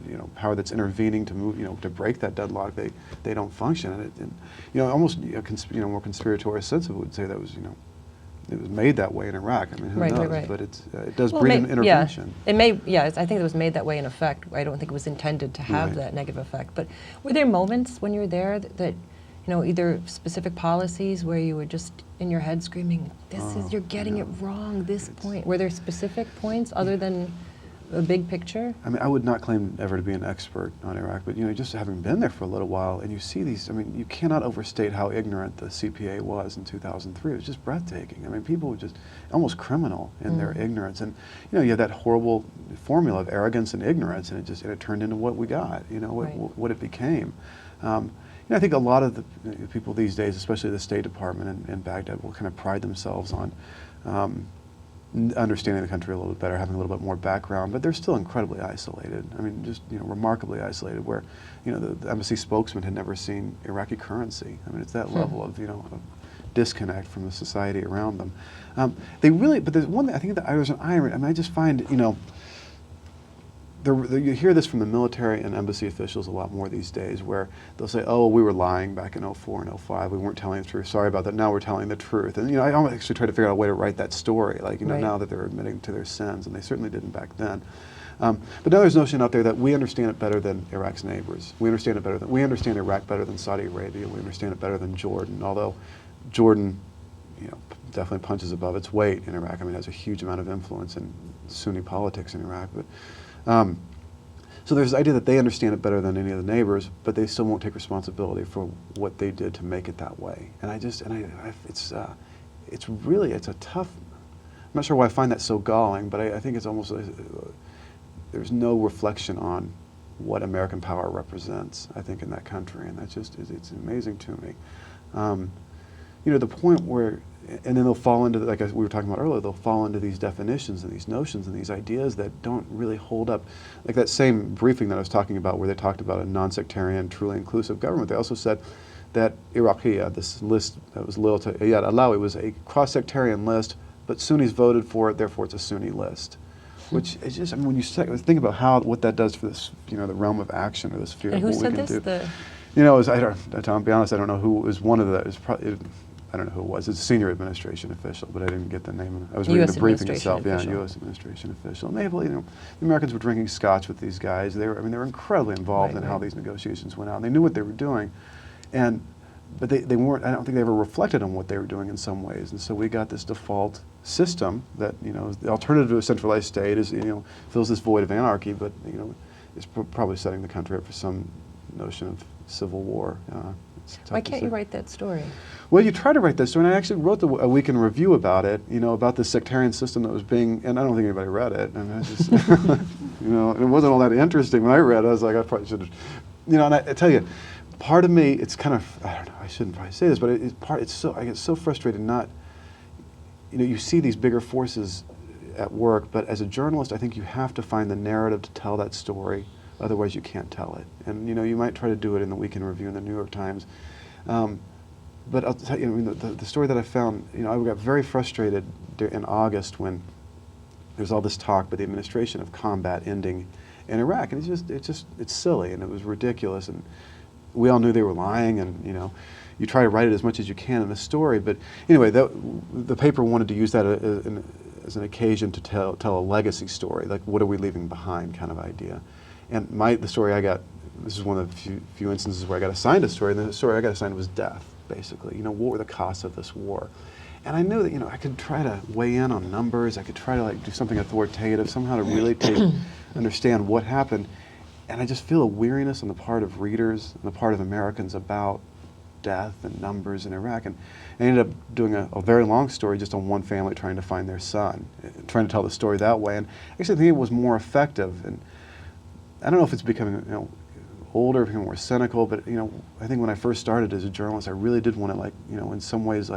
you know, power that's intervening to move, you know, to break that deadlock, they don't function. And you know, almost a more conspiratorial sense of it would say that was, you know, it was made that way in Iraq. I mean, who knows? Right. But it does breed an intervention. Yeah, I think it was made that way in effect. I don't think it was intended to have Right. that negative effect. But were there moments when you were there that you know, either specific policies where you were just in your head screaming, you're getting it wrong, this point? Were there specific points other than a big picture? I mean, I would not claim ever to be an expert on Iraq, but, you know, just having been there for a little while, and you see these, I mean, you cannot overstate how ignorant the CPA was in 2003. It was just breathtaking. I mean, people were just almost criminal in their ignorance. And, you know, you have that horrible formula of arrogance and ignorance, and it turned into what we got, you know, what it became. You know, I think a lot of the people these days, especially the State Department in Baghdad, will kind of pride themselves on, understanding the country a little bit better, having a little bit more background, but they're still incredibly isolated. I mean, just remarkably isolated. Where the embassy spokesman had never seen Iraqi currency. I mean, it's that level of of disconnect from the society around them. They really, but there's one thing I think that there's an irony. I mean, I just find you hear this from the military and embassy officials a lot more these days, where they'll say, "Oh, we were lying back in '04 and '05. We weren't telling the truth. Sorry about that. Now we're telling the truth." And I almost actually try to figure out a way to write that story, like Right. now that they're admitting to their sins, and they certainly didn't back then. But now there's a notion out there that we understand it better than Iraq's neighbors. We understand Iraq better than Saudi Arabia. We understand it better than Jordan. Although Jordan, definitely punches above its weight in Iraq. I mean, it has a huge amount of influence in Sunni politics in Iraq. But so there's the idea that they understand it better than any of the neighbors, but they still won't take responsibility for what they did to make it that way. And it's a tough. I'm not sure why I find that so galling, but I think it's almost there's no reflection on what American power represents, I think, in that country, and it's amazing to me. The point where, and then they'll fall into, like we were talking about earlier, they'll fall into these definitions and these notions and these ideas that don't really hold up. Like that same briefing that I was talking about, where they talked about a non-sectarian, truly inclusive government, they also said that Iraqiyya, this list that was loyal to Iyad Alawi, was a cross-sectarian list, but Sunnis voted for it, therefore it's a Sunni list. Which is just, I mean, when you think about what that does for this, the realm of action or this sphere of what we can do. To be honest, I don't know who was one of the. I don't know who it was. It's a senior administration official, but I didn't get the name. I was reading the briefing itself. Yeah, U.S. administration official. And the Americans were drinking scotch with these guys. They were incredibly involved in how these negotiations went out. And they knew what they were doing, but they weren't. I don't think they ever reflected on what they were doing in some ways. And so we got this default system that the alternative to a centralized state is fills this void of anarchy, but is probably setting the country up for some notion of civil war. Why can't you write that story? Well, you try to write that story, and I actually wrote a week in review about it, about the sectarian system that was being, and I don't think anybody read it. I mean, it wasn't all that interesting when I read it. I was like, I probably should have, and I tell you, part of me, it's kind of, I don't know, I shouldn't probably say this, but I get so frustrated not, you see these bigger forces at work, but as a journalist, I think you have to find the narrative to tell that story. Otherwise, you can't tell it. And you might try to do it in the Week in Review in the New York Times, but I'll tell you, the story that I found, I got very frustrated in August when there's all this talk by the administration of combat ending in Iraq, and it's silly and it was ridiculous, and we all knew they were lying, and you try to write it as much as you can in the story, but anyway, the paper wanted to use that as an occasion to tell a legacy story, like what are we leaving behind kind of idea. And the story I got, this is one of the few instances where I got assigned a story, and the story I got assigned was death, basically. What were the costs of this war? And I knew that, I could try to weigh in on numbers, I could try to do something authoritative, somehow to really understand what happened. And I just feel a weariness on the part of readers and the part of Americans about death and numbers in Iraq. And I ended up doing a very long story just on one family trying to find their son, trying to tell the story that way. And actually I think it was more effective. And I don't know if it's becoming older, becoming more cynical, but I think when I first started as a journalist, I really did want to in some ways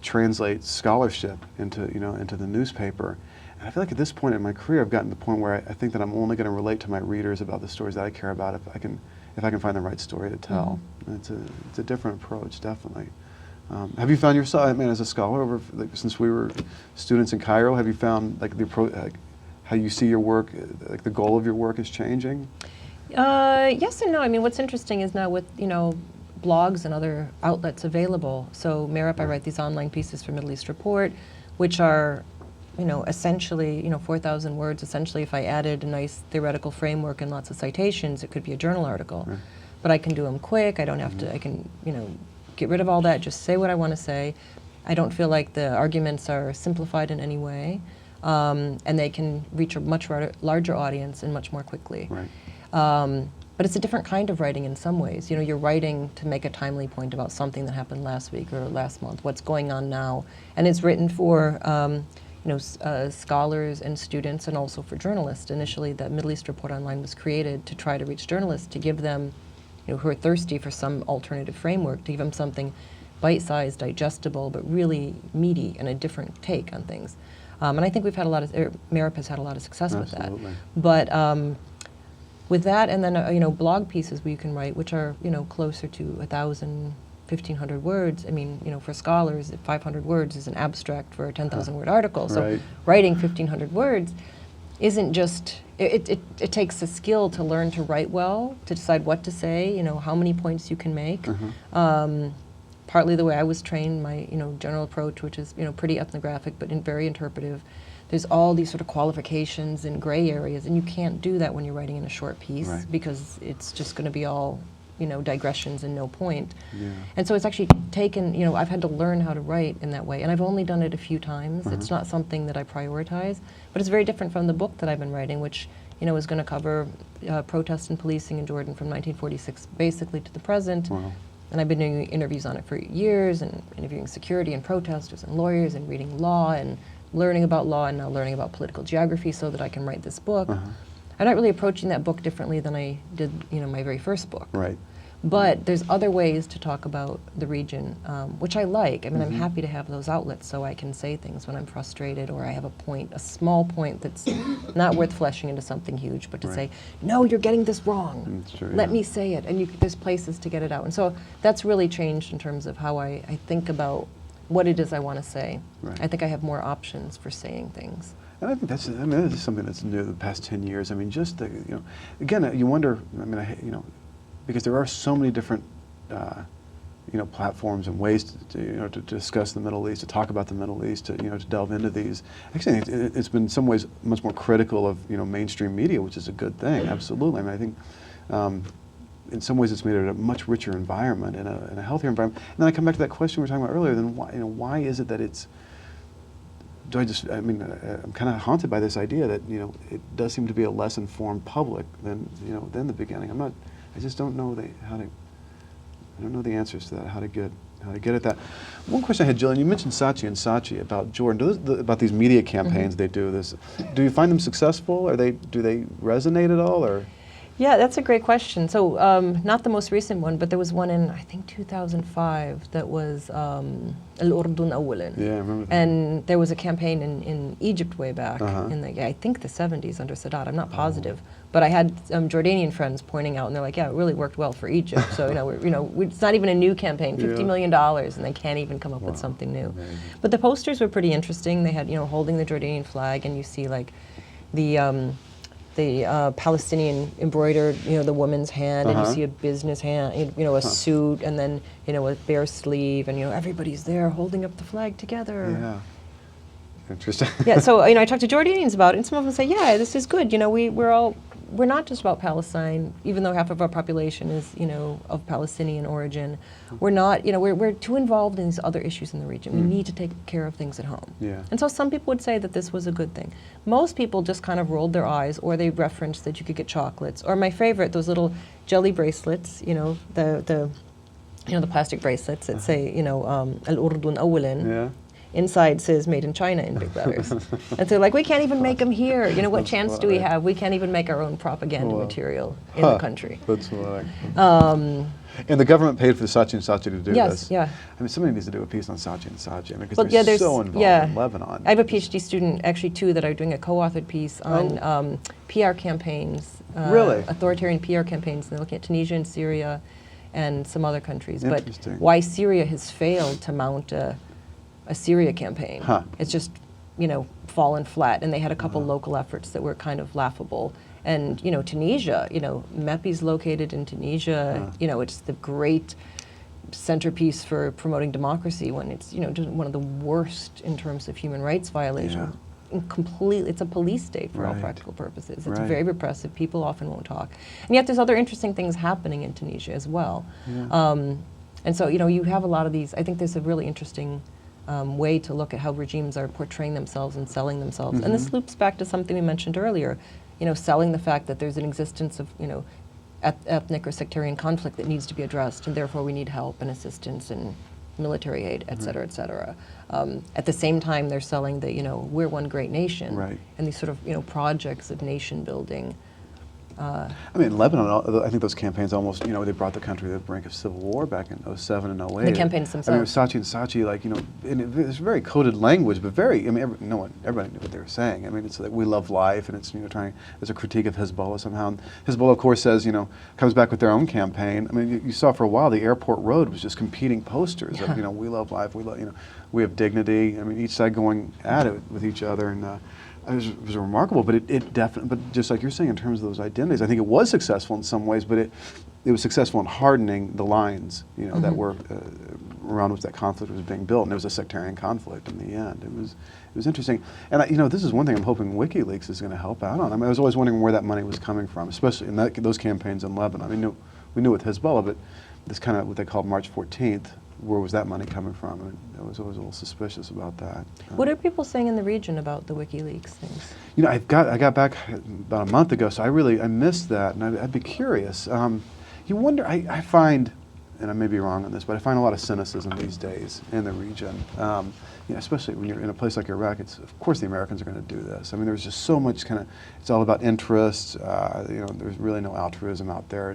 translate scholarship into the newspaper. And I feel like at this point in my career, I've gotten to the point where I think that I'm only going to relate to my readers about the stories that I care about if I can find the right story to tell. Mm-hmm. And it's a different approach, definitely. Have you found yourself, as a scholar, since we were students in Cairo, have you found the approach? How you see your work, the goal of your work is changing? Yes and no. I mean, what's interesting is now with, blogs and other outlets available. So Merip, I write these online pieces for Middle East Report, which are, essentially, 4,000 words. Essentially, if I added a nice theoretical framework and lots of citations, it could be a journal article. Right. But I can do them quick. I don't have to, I can, get rid of all that, just say what I want to say. I don't feel like the arguments are simplified in any way. And they can reach a much larger audience and much more quickly. Right. But it's a different kind of writing in some ways. You're writing to make a timely point about something that happened last week or last month, what's going on now. And it's written for scholars and students and also for journalists. Initially, the Middle East Report Online was created to try to reach journalists, to give them, who are thirsty for some alternative framework, to give them something bite-sized, digestible, but really meaty and a different take on things. And I think we've had a lot of, Merip has had a lot of success with that. But with that, and then blog pieces we can write, which are closer to 1,000, 1,500 words. I mean, for scholars, 500 words is an abstract for a 10,000 word article. So writing 1,500 words isn't just, it takes a skill to learn to write well, to decide what to say, how many points you can make. Partly the way I was trained, my general approach, which is pretty ethnographic but very interpretive. There's all these sort of qualifications and gray areas, and you can't do that when you're writing in a short piece because it's just going to be all digressions and no point. And so it's actually taken, I've had to learn how to write in that way, and I've only done it a few times. It's not something that I prioritize, but it's very different from the book that I've been writing, which is going to cover protests and policing in Jordan from 1946 basically to the present. And I've been doing interviews on it for years, and interviewing security and protesters and lawyers, and reading law and learning about law, and now learning about political geography so that I can write this book. I'm not really approaching that book differently than I did, my very first book. But there's other ways to talk about the region, which I like. I mean, I'm happy to have those outlets so I can say things when I'm frustrated, or I have a point, a small point that's not worth fleshing into something huge, but to say, no, you're getting this wrong. Let me say it. And there's places to get it out. And so that's really changed in terms of how I think about what it is I want to say. I think I have more options for saying things. And I think that's something that's new the past 10 years. I mean, just the, again, you wonder, because there are so many different, platforms and ways to discuss the Middle East, to talk about the Middle East, to delve into these. Actually, it's been in some ways much more critical of mainstream media, which is a good thing. Absolutely. I mean, I think in some ways it's made it a much richer environment and a healthier environment. And then I come back to that question we were talking about earlier. Then why is it that it's? I'm kind of haunted by this idea that it does seem to be a less informed public than the beginning. I just don't know I don't know the answers to that. How to get at that. One question I had, Jillian, you mentioned Saatchi and Saatchi about Jordan. About these media campaigns they do. Do you find them successful? Do they resonate at all, or? Yeah, that's a great question. So not the most recent one, but there was one in, I think, 2005 that was Al-Urdun Awalan. Yeah, I remember that. And there was a campaign in Egypt way back in I think the 70s under Sadat. I'm not positive. But I had Jordanian friends pointing out, and they're like, yeah, it really worked well for Egypt. So, it's not even a new campaign, $50 million, and they can't even come up with something new. Amazing. But the posters were pretty interesting. They had, holding the Jordanian flag, and you see, like, the Palestinian embroidered, the woman's hand, and you see a business hand, a suit, and then, a bare sleeve, and, everybody's there holding up the flag together. Yeah. Interesting. Yeah, so, I talked to Jordanians about it, and some of them say, yeah, this is good. We're not just about Palestine, even though half of our population is, of Palestinian origin. We're not, we're too involved in these other issues in the region. We need to take care of things at home. And so some people would say that this was a good thing. Most people just kind of rolled their eyes, or they referenced that you could get chocolates, or my favorite, those little jelly bracelets, the plastic bracelets that say, Al-Urdun Awalan. Inside says made in China in big letters. And so like, we can't even make them here. What chance do we have? We can't even make our own propaganda material in the country. That's funny. And the government paid for the Saatchi and Saatchi to do this. Yeah. I mean, somebody needs to do a piece on Saatchi and Saatchi. Because they're so involved in Lebanon. I have a PhD student, actually two, that are doing a co-authored piece on PR campaigns. Really? Authoritarian PR campaigns. And they're looking at Tunisia and Syria and some other countries. But why Syria has failed to mount a Syria campaign. It's just, fallen flat. And they had a couple local efforts that were kind of laughable. And, Tunisia, MEPI's located in Tunisia. It's the great centerpiece for promoting democracy when it's, just one of the worst in terms of human rights violations. It's a police state for all practical purposes. It's very repressive. People often won't talk. And yet there's other interesting things happening in Tunisia as well. And so, you have a lot of these. I think there's a really interesting way to look at how regimes are portraying themselves and selling themselves. And this loops back to something we mentioned earlier, selling the fact that there's an existence of, ethnic or sectarian conflict that needs to be addressed, and therefore we need help and assistance and military aid, et cetera, et cetera. At the same time, they're selling the, we're one great nation, and these sort of, projects of nation building. I mean, in Lebanon, I think those campaigns almost, they brought the country to the brink of civil war back in '07 and '08. The campaigns themselves. I mean, Saatchi and Saatchi, like, and it's very coded language, but very, I mean, everybody knew what they were saying. I mean, it's like, we love life, and it's, it's a critique of Hezbollah somehow. And Hezbollah, of course, says, comes back with their own campaign. I mean, you saw for a while the airport road was just competing posters of, we love life, we love, we have dignity. I mean, each side going at it with each other, and it was remarkable, but it definitely, but just like you're saying in terms of those identities, I think it was successful in some ways, but it was successful in hardening the lines, that were around which that conflict was being built, and it was a sectarian conflict in the end. It was interesting, and this is one thing I'm hoping WikiLeaks is going to help out on. I mean, I was always wondering where that money was coming from, especially in those campaigns in Lebanon. I mean, we knew with Hezbollah, but this kind of what they called March 14th. Where was that money coming from? And I was always a little suspicious about that. What are people saying in the region about the WikiLeaks things? I got back about a month ago, so I missed that, and I'd be curious. You wonder, I find, and I may be wrong on this, but I find a lot of cynicism these days in the region. Especially when you're in a place like Iraq, of course the Americans are going to do this. I mean, there's just so much it's all about interests. There's really no altruism out there.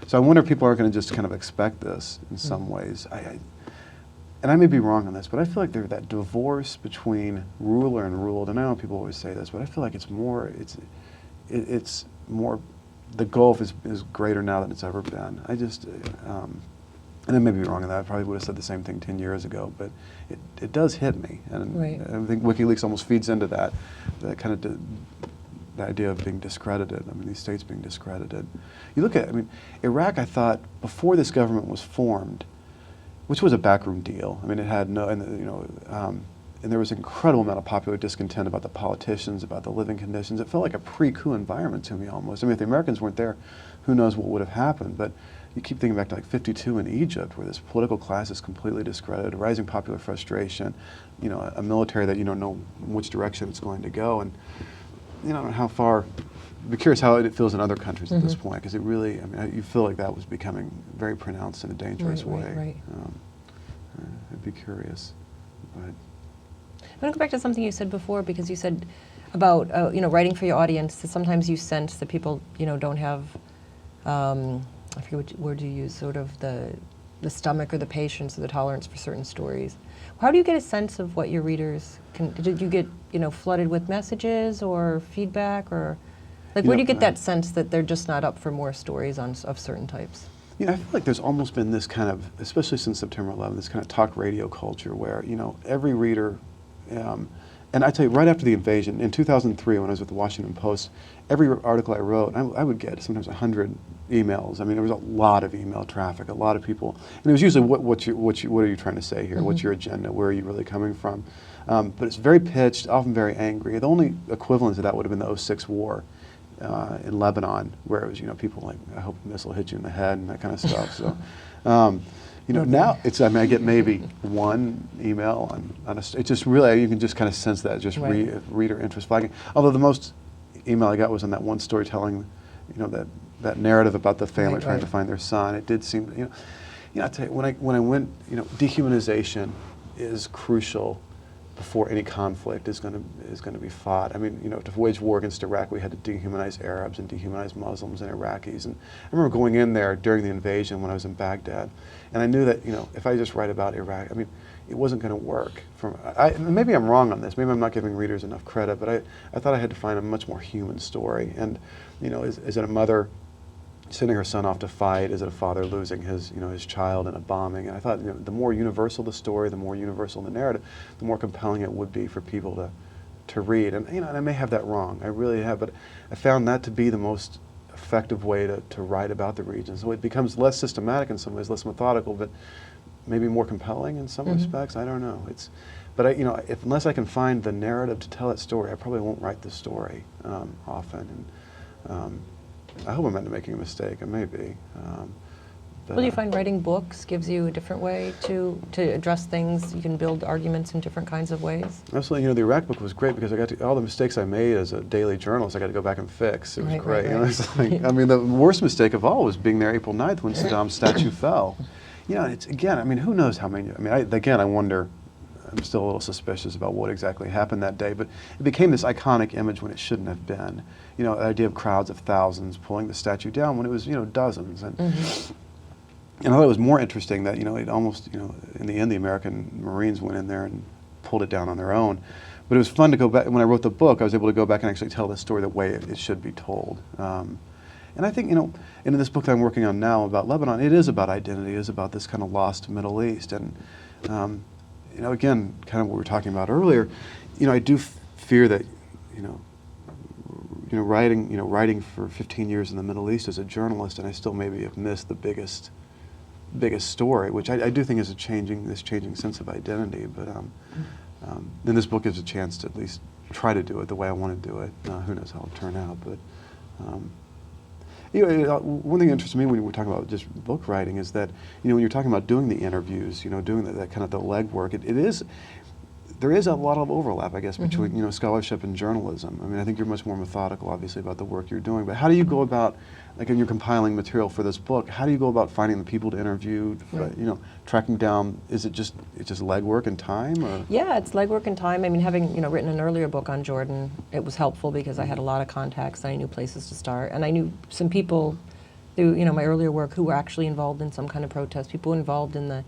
So I wonder if people are going to just kind of expect this in some ways. And I may be wrong on this, but I feel like there's that divorce between ruler and ruled. And I know people always say this, but I feel like it's more, the gulf is greater now than it's ever been. And I may be wrong on that. I probably would have said the same thing 10 years ago, but it does hit me. And right. I think WikiLeaks almost feeds into that kind of the idea of being discredited. I mean, these states being discredited. You look at, Iraq, I thought, before this government was formed, which was a backroom deal. I mean, it had no, and there was an incredible amount of popular discontent about the politicians, about the living conditions. It felt like a pre-coup environment to me almost. I mean, if the Americans weren't there, who knows what would have happened. But you keep thinking back to like '52 in Egypt, where this political class is completely discredited, rising popular frustration, a military that you don't know which direction it's going to go, and how far. I'd be curious how it feels in other countries at this point, because it really, you feel like that was becoming very pronounced in a dangerous way. Right. I'd be curious. But I want to go back to something you said before, because you said about writing for your audience. That sometimes you sense that people don't have, I forget what word you use, sort of the stomach or the patience or the tolerance for certain stories. How do you get a sense of what your readers can? Did you get flooded with messages or feedback, or like where do you get that sense that they're just not up for more stories of certain types? I feel like there's almost been this kind of, especially since September 11th, this kind of talk radio culture where every reader. And I tell you, right after the invasion, in 2003, when I was with the Washington Post, every article I wrote, I would get sometimes 100 emails. I mean, there was a lot of email traffic, a lot of people, and it was usually, what are you trying to say here? What's your agenda? Where are you really coming from? But it's very pitched, often very angry. The only equivalent to that would have been the '06 war in Lebanon, where it was, people like, I hope a missile hit you in the head and that kind of stuff. So. Now it's, I get maybe one email on it just really, you can just kind of sense that, just right. Reader interest flagging. Although the most email I got was on that one story telling, that narrative about the family trying to find their son. It did seem, I tell you, when I went, dehumanization is crucial before any conflict is going to be fought. I mean, to wage war against Iraq, we had to dehumanize Arabs and dehumanize Muslims and Iraqis. And I remember going in there during the invasion when I was in Baghdad, and I knew that if I just write about Iraq, it wasn't going to work. Maybe I'm wrong on this. Maybe I'm not giving readers enough credit, but I thought I had to find a much more human story. And is it a mother sending her son off to fight? Is it a father losing his child in a bombing? And I thought, the more universal the story, the more universal the narrative, the more compelling it would be for people to read. And and I may have that wrong. I really have, but I found that to be the most effective way to write about the region. So it becomes less systematic in some ways, less methodical, but maybe more compelling in some respects. I don't know. But unless I can find the narrative to tell that story, I probably won't write the story often. And I hope I'm not making a mistake. I may be. Well, do you find writing books gives you a different way to address things? You can build arguments in different kinds of ways? Absolutely. The Iraq book was great because I got to, all the mistakes I made as a daily journalist, I got to go back and fix. It was great. It's like, the worst mistake of all was being there April 9th when Saddam's statue fell. It's, again, who knows how many, I wonder, I'm still a little suspicious about what exactly happened that day, but it became this iconic image when it shouldn't have been. You know, the idea of crowds of thousands pulling the statue down when it was, you know, dozens. And, and I thought it was more interesting that, you know, it almost, you know, in the end the American Marines went in there and pulled it down on their own. But it was fun to go back. When I wrote the book, I was able to go back and actually tell the story the way it should be told. And I think, you know, in this book that I'm working on now about Lebanon, it is about identity. It is about this kind of lost Middle East. And, you know, again, kind of what we were talking about earlier, you know, I do fear that, writing for 15 years in the Middle East as a journalist, and I still maybe have missed the biggest story, which I do think is this changing sense of identity. But then this book gives a chance to at least try to do it the way I want to do it. Who knows how it'll turn out, but. You know, one thing that interests me when we're talking about just book writing is that, you know, when you're talking about doing the interviews, you know, doing that kind of the legwork, there is a lot of overlap, I guess, between, you know, scholarship and journalism. I mean, I think you're much more methodical, obviously, about the work you're doing. But how do you go about, like, when you're compiling material for this book, how do you go about finding the people to interview, you know, tracking down? Is it just legwork and time? Or? Yeah, it's legwork and time. I mean, having, you know, written an earlier book on Jordan, it was helpful because I had a lot of contacts and I knew places to start, and I knew some people through, you know, my earlier work who were actually involved in some kind of protest. People involved in the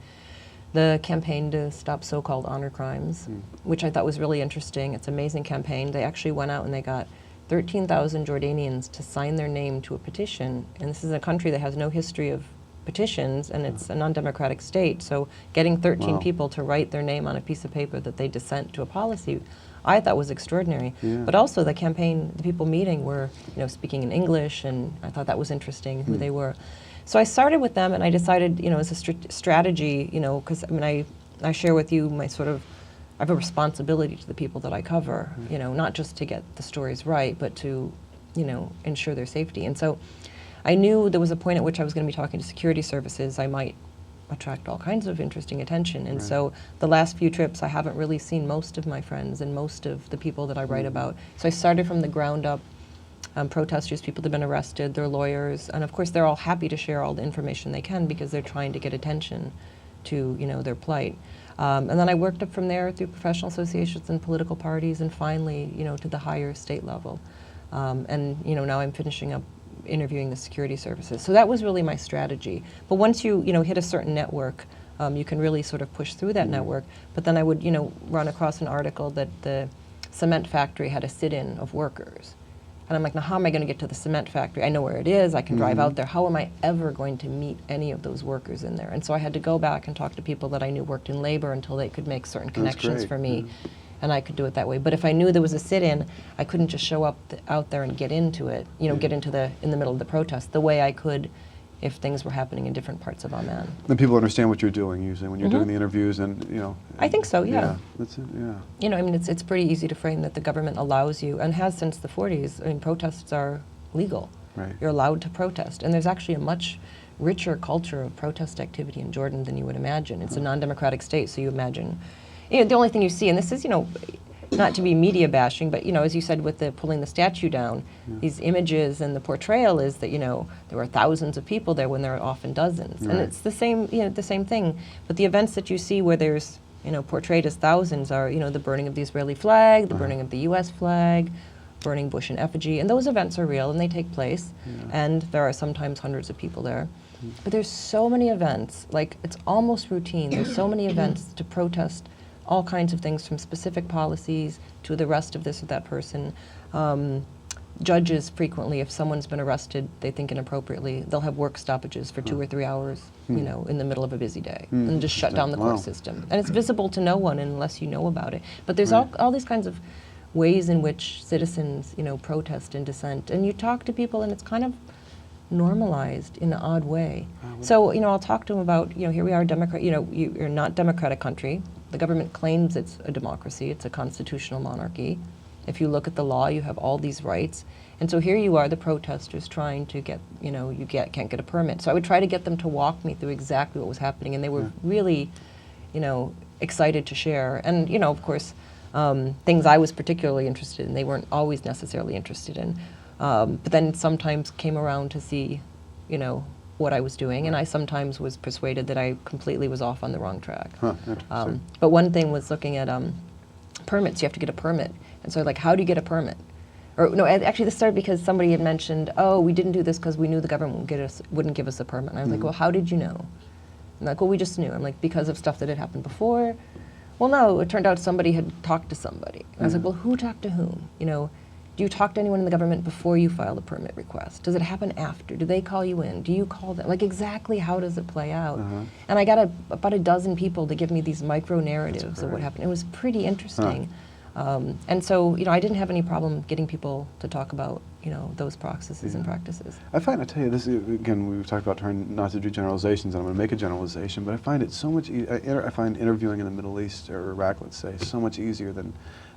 campaign to stop so-called honor crimes, which I thought was really interesting. It's an amazing campaign. They actually went out and they got 13,000 Jordanians to sign their name to a petition. And this is a country that has no history of petitions, and it's a non-democratic state. So getting 13 people to write their name on a piece of paper that they dissent to a policy, I thought was extraordinary. But also the campaign, the people meeting were, you know, speaking in English, and I thought that was interesting who they were. So I started with them, and I decided, you know, as a strategy, you know, because I mean, I share with you my sort of, I have a responsibility to the people that I cover, you know, not just to get the stories right, but to, you know, ensure their safety. And so I knew there was a point at which I was going to be talking to security services. I might attract all kinds of interesting attention. And so the last few trips, I haven't really seen most of my friends and most of the people that I write about. So I started from the ground up. Protesters, people that have been arrested, their lawyers, and of course they're all happy to share all the information they can because they're trying to get attention to, you know, their plight. And then I worked up from there through professional associations and political parties, and finally, you know, to the higher state level. And, you know, now I'm finishing up interviewing the security services. So that was really my strategy. But once you know, hit a certain network, you can really sort of push through that network. But then I would, you know, run across an article that the cement factory had a sit-in of workers. And I'm like, now how am I going to get to the cement factory? I know where it is. I can drive out there. How am I ever going to meet any of those workers in there? And so I had to go back and talk to people that I knew worked in labor until they could make certain connections for me. And I could do it that way. But if I knew there was a sit-in, I couldn't just show up out there and get into it, you know, get into in the middle of the protest the way I could if things were happening in different parts of Amman. Then people understand what you're doing usually when you're doing the interviews, and you know. I think so, yeah. That's it, yeah. You know, I mean, it's pretty easy to frame that the government allows you, and has since the 40s. I mean, protests are legal. Right. You're allowed to protest, and there's actually a much richer culture of protest activity in Jordan than you would imagine. It's a non-democratic state, so you imagine. You know, the only thing you see, and this is, you know, not to be media bashing, but, you know, as you said with the pulling the statue down, these images and the portrayal is that, you know, there were thousands of people there when there are often dozens. And it's the same, you know, the same thing. But the events that you see where there's, you know, portrayed as thousands are, you know, the burning of the Israeli flag, the burning of the US flag, burning Bush in effigy. And those events are real and they take place. And there are sometimes hundreds of people there. But there's so many events, like it's almost routine. There's so many events to protest all kinds of things, from specific policies to the arrest of this or that person. Judges frequently, if someone's been arrested, they think inappropriately, they'll have work stoppages for 2 or 3 hours, you know, in the middle of a busy day, and just shut down the court system. And it's visible to no one unless you know about it. But there's all these kinds of ways in which citizens, you know, protest and dissent. And you talk to people and it's kind of normalized in an odd way. So, you know, I'll talk to them about, you know, here we are, Democrat, you know, you're not democratic country. The government claims it's a democracy, it's a constitutional monarchy. If you look at the law, you have all these rights. And so here you are, the protesters trying to get, you know, can't get a permit. So I would try to get them to walk me through exactly what was happening, and they were really, you know, excited to share. And, you know, of course, things I was particularly interested in, they weren't always necessarily interested in. But then sometimes came around to see, you know, what I was doing, and I sometimes was persuaded that I completely was off on the wrong track. Huh, interesting. But one thing was looking at permits. You have to get a permit. And so like, how do you get a permit? Or no, actually this started because somebody had mentioned, oh, we didn't do this because we knew the government wouldn't give us a permit. And I was like, well, how did you know? And like, well, we just knew. I'm like, because of stuff that had happened before? Well, no, it turned out somebody had talked to somebody. And I was like, well, who talked to whom? You know, do you talk to anyone in the government before you file a permit request? Does it happen after? Do they call you in? Do you call them? Like, exactly how does it play out? And I got about a dozen people to give me these micro narratives of what happened. It was pretty interesting. And so, you know, I didn't have any problem getting people to talk about, you know, those processes and practices. I find, I tell you, this again, we've talked about trying not to do generalizations, and I'm going to make a generalization, but I find it so much, I find interviewing in the Middle East or Iraq, let's say, so much easier than,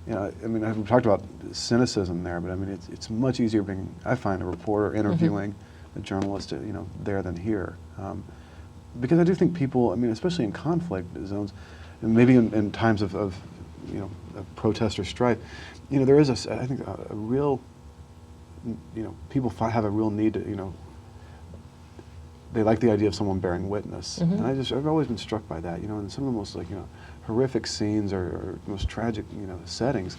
you know, I mean, we've talked about cynicism there, but I mean, it's much easier being, I find, a reporter interviewing a journalist, you know, there than here. Because I do think people, I mean, especially in conflict zones, and maybe in times of you know, of protest or strife, you know, there is I think a real, you know, people have a real need to, you know, they like the idea of someone bearing witness. And I've always been struck by that, you know, in some of the most, like, you know, horrific scenes or most tragic, you know, settings,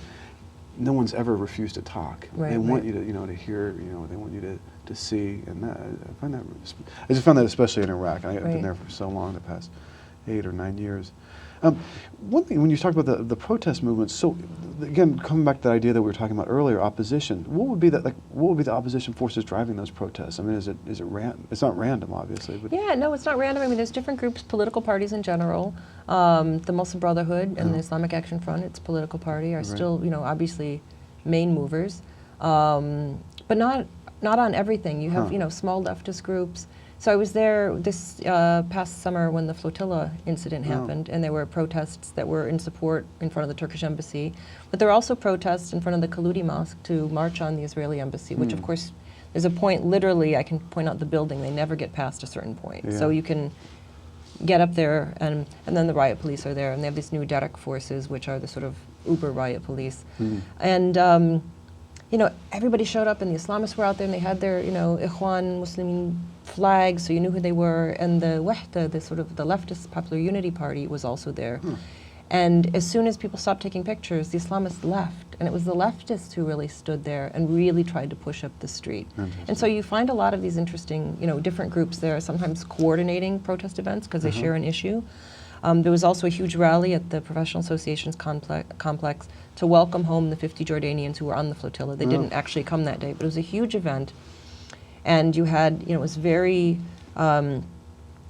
no one's ever refused to talk. They want you to, you know, to hear, you know, they want you to see, and that, I find that, I just found that especially in Iraq. I've been there for so long, the past 8 or 9 years. One thing, when you talk about the protest movement, so again, coming back to that idea that we were talking about earlier, opposition. What would be that? Like, what would be the opposition forces driving those protests? I mean, is it random? It's not random, obviously. But yeah, no, it's not random. I mean, there's different groups, political parties in general. The Muslim Brotherhood and the Islamic Action Front, its political party, are still, you know, obviously main movers, but not on everything. You have, you know, small leftist groups. So I was there this past summer when the flotilla incident happened, and there were protests that were in support in front of the Turkish embassy. But there were also protests in front of the Kaludi Mosque to march on the Israeli embassy, which of course, there's a point, literally, I can point out the building, they never get past a certain point. So you can get up there, and then the riot police are there, and they have these new Derek forces, which are the sort of Uber riot police. And you know, everybody showed up, and the Islamists were out there, and they had their, you know, Ikhwan Muslimin flags, so you knew who they were, and the Wahda, the sort of the leftist Popular Unity Party, was also there. And as soon as people stopped taking pictures, the Islamists left, and it was the leftists who really stood there and really tried to push up the street. And so you find a lot of these interesting, you know, different groups there, sometimes coordinating protest events because they share an issue. There was also a huge rally at the Professional Associations complex to welcome home the 50 Jordanians who were on the flotilla. They didn't actually come that day, but it was a huge event. And you had, you know, it was very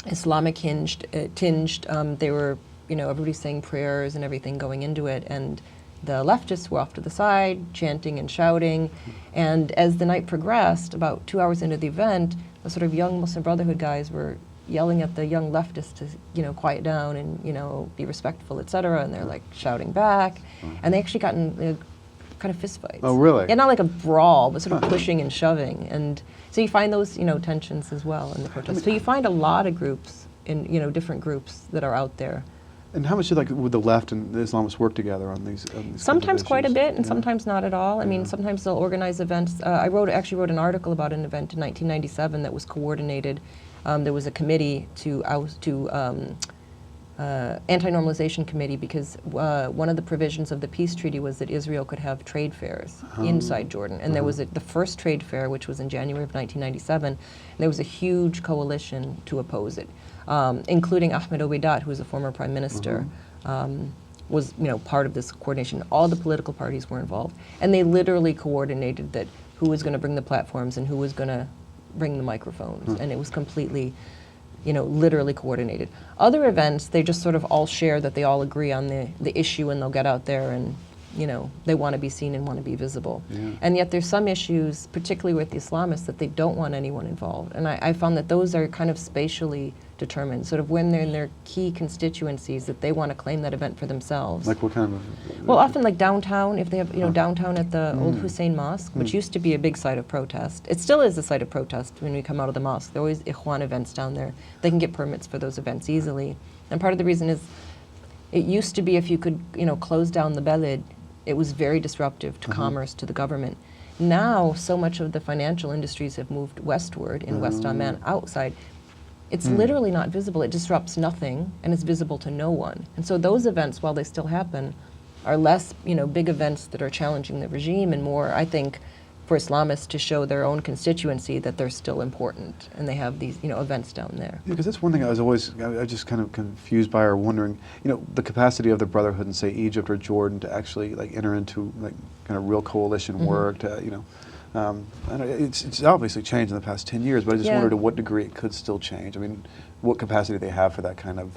Islamic tinged. They were, you know, everybody saying prayers and everything going into it. And the leftists were off to the side, chanting and shouting. And as the night progressed, about 2 hours into the event, the sort of young Muslim Brotherhood guys were yelling at the young leftists to, you know, quiet down and, you know, be respectful, et cetera. And they're like shouting back. And they actually got in kind of fistfights. Oh, really? Yeah, not like a brawl, but sort of pushing and shoving. And so you find those, you know, tensions as well in the protests. So you find a lot of groups, in, you know, different groups that are out there. And how much did, like, would the left and the Islamists work together on these sometimes quite a bit, and sometimes not at all. I mean, sometimes they'll organize events. I actually wrote an article about an event in 1997 that was coordinated. There was a committee anti-normalization committee, because one of the provisions of the peace treaty was that Israel could have trade fairs inside Jordan. And there was the first trade fair, which was in January of 1997, and there was a huge coalition to oppose it, including Ahmed Obidat, who was a former prime minister, was, you know, part of this coordination. All the political parties were involved, and they literally coordinated that who was going to bring the platforms and who was going to bring the microphones, and it was completely, you know, literally coordinated. Other events, they just sort of all share that they all agree on the issue, and they'll get out there and, you know, they want to be seen and want to be visible. And yet there's some issues, particularly with the Islamists, that they don't want anyone involved. And I found that those are kind of spatially determined, sort of when they're in their key constituencies, that they want to claim that event for themselves. Like what kind of? Well, often like downtown, if they have, you know, downtown at the old Hussein Mosque, which used to be a big site of protest. It still is a site of protest when we come out of the mosque. There are always Ikhwan events down there. They can get permits for those events easily. And part of the reason is, it used to be if you could, you know, close down the Belid, it was very disruptive to commerce, to the government. Now, so much of the financial industries have moved westward in West Amman, outside. It's literally not visible. It disrupts nothing, and it's visible to no one. And so those events, while they still happen, are less, big events that are challenging the regime, and more, I think, for Islamists to show their own constituency that they're still important, and they have these, events down there. Yeah, because that's one thing I was just kind of confused by, or wondering, the capacity of the Brotherhood in, say, Egypt or Jordan to actually like enter into like kind of real coalition work. To, I don't know, it's obviously changed in the past 10 years, but I just wondered to what degree it could still change. I mean, what capacity they have for that kind of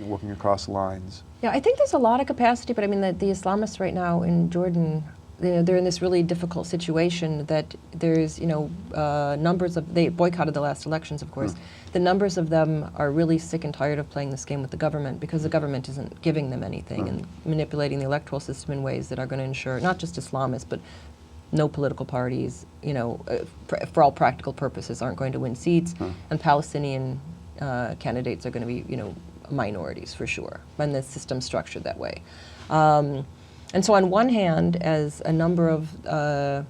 working across lines. Yeah, I think there's a lot of capacity, but I mean, the Islamists right now in Jordan, they're in this really difficult situation that there's, numbers of, they boycotted the last elections, of course. The numbers of them are really sick and tired of playing this game with the government because the government isn't giving them anything and manipulating the electoral system in ways that are going to ensure, not just Islamists, but no political parties, for all practical purposes, aren't going to win seats, and Palestinian candidates are going to be, minorities for sure, when the system's structured that way. And so on one hand, as a number of, the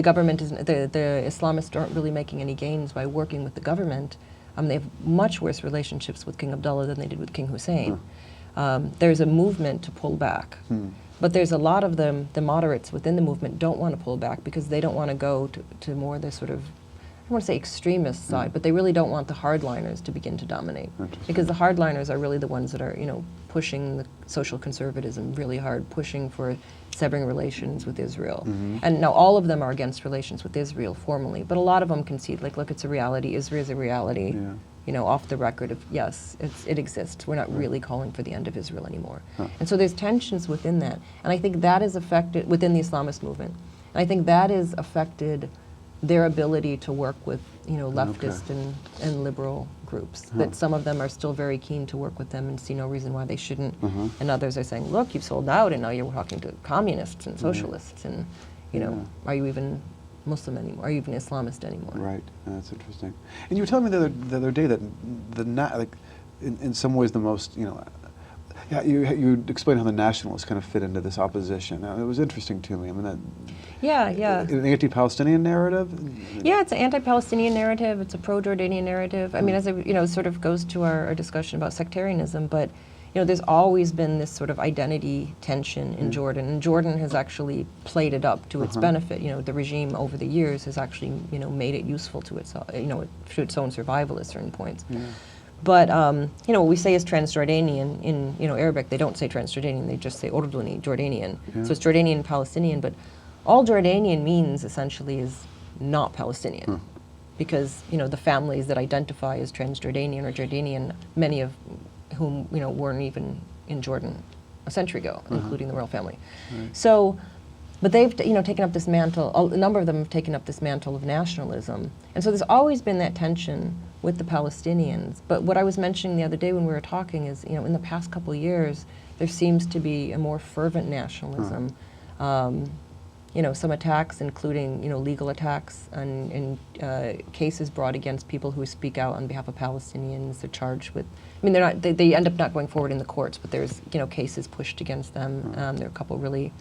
government isn't, the Islamists aren't really making any gains by working with the government. They have much worse relationships with King Abdullah than they did with King Hussein. There's a movement to pull back. But there's a lot of them, the moderates within the movement don't want to pull back because they don't want to go to more the sort of, I don't want to say extremist side, but they really don't want the hardliners to begin to dominate. Because the hardliners are really the ones that are, pushing the social conservatism really hard, pushing for severing relations with Israel. And now all of them are against relations with Israel formally, but a lot of them concede, like, look, it's a reality, Israel is a reality, off the record of, yes, it exists. We're not really calling for the end of Israel anymore. And so there's tensions within that. And I think that is affected, within the Islamist movement, and I think that is affected their ability to work with, leftist and liberal groups. That some of them are still very keen to work with them and see no reason why they shouldn't. And others are saying, look, you've sold out and now you're talking to communists and socialists and, are you even Muslim anymore? Are you even Islamist anymore? Right, that's interesting. And you were telling me the other day that in some ways the most, you explained how the nationalists kind of fit into this opposition. It was interesting to me. I mean, an anti-Palestinian narrative. Yeah, it's an anti-Palestinian narrative. It's a pro-Jordanian narrative. I mean, as it sort of goes to our discussion about sectarianism, but there's always been this sort of identity tension in Jordan, and Jordan has actually played it up to its benefit. The regime over the years has actually made it useful to itself, to its own survival at certain points. But, what we say is Transjordanian in, Arabic, they don't say Transjordanian, they just say Urduni, Jordanian. So it's Jordanian and Palestinian, but all Jordanian means essentially is not Palestinian. Because, the families that identify as Transjordanian or Jordanian, many of whom, weren't even in Jordan a century ago, including the royal family. So, but they've, taken up this mantle, a number of them have taken up this mantle of nationalism. And so there's always been that tension with the Palestinians. But what I was mentioning the other day when we were talking is, in the past couple of years, there seems to be a more fervent nationalism. Some attacks, including, legal attacks and cases brought against people who speak out on behalf of Palestinians. They're charged with, they end up not going forward in the courts, but there's, cases pushed against them. There are a couple really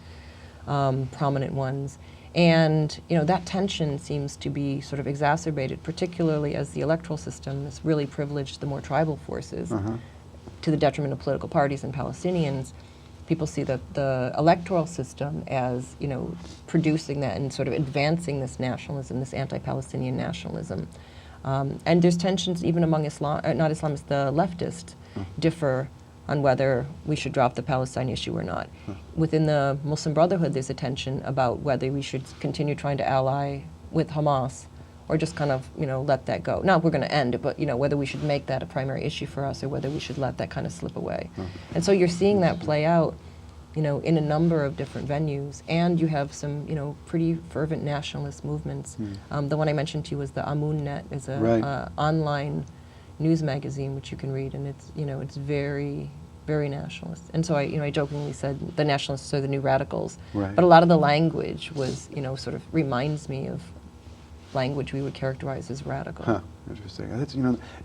prominent ones. And that tension seems to be sort of exacerbated, particularly as the electoral system has really privileged the more tribal forces to the detriment of political parties and Palestinians. People see the electoral system as producing that and sort of advancing this nationalism, this anti-Palestinian nationalism. And there's tensions even among not Islamists, the leftists differ on whether we should drop the Palestine issue or not. Within the Muslim Brotherhood, there's a tension about whether we should continue trying to ally with Hamas or just kind of, let that go. Not we're going to end it, but, whether we should make that a primary issue for us or whether we should let that kind of slip away. And so you're seeing that play out, in a number of different venues. And you have some, pretty fervent nationalist movements. The one I mentioned to you was the Amun Net, is a online news magazine which you can read, and it's it's very, very nationalist. And so I jokingly said the nationalists are the new radicals, but a lot of the language was sort of reminds me of language we would characterize as radical. Interesting. That's,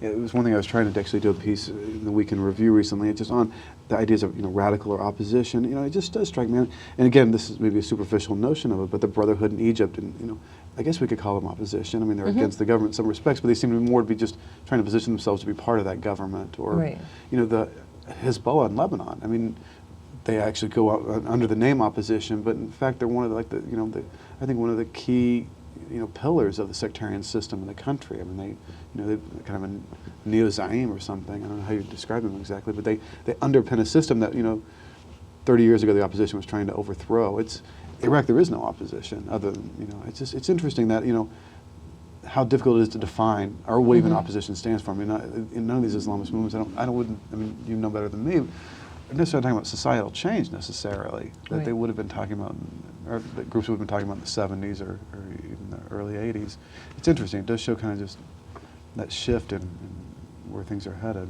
it was one thing I was trying to actually do a piece in the Week in Review recently, just on the ideas of radical or opposition. It just does strike me. And again, this is maybe a superficial notion of it, but the Brotherhood in Egypt, and I guess we could call them opposition. I mean, they're against the government in some respects, but they seem to be more to be just trying to position themselves to be part of that government. Or, you know, the Hezbollah in Lebanon. I mean, they actually go out under the name opposition, but in fact, they're one of the, like the, you know, I think one of the key, you know, pillars of the sectarian system in the country. I mean, they, you know, they're kind of a neo-Zaim or something. I don't know how you describe them exactly, but they underpin a system that, you know, 30 years ago the opposition was trying to overthrow. It's Iraq. There is no opposition other than, you know, it's interesting that, you know, how difficult it is to define or what even opposition stands for. I mean, in none of these Islamist movements, I mean, you know better than me, they're necessarily talking about societal change necessarily, that they would have been talking about, or that groups would have been talking about in the 70s or even the early 80s. It's interesting. It does show kind of just that shift in where things are headed.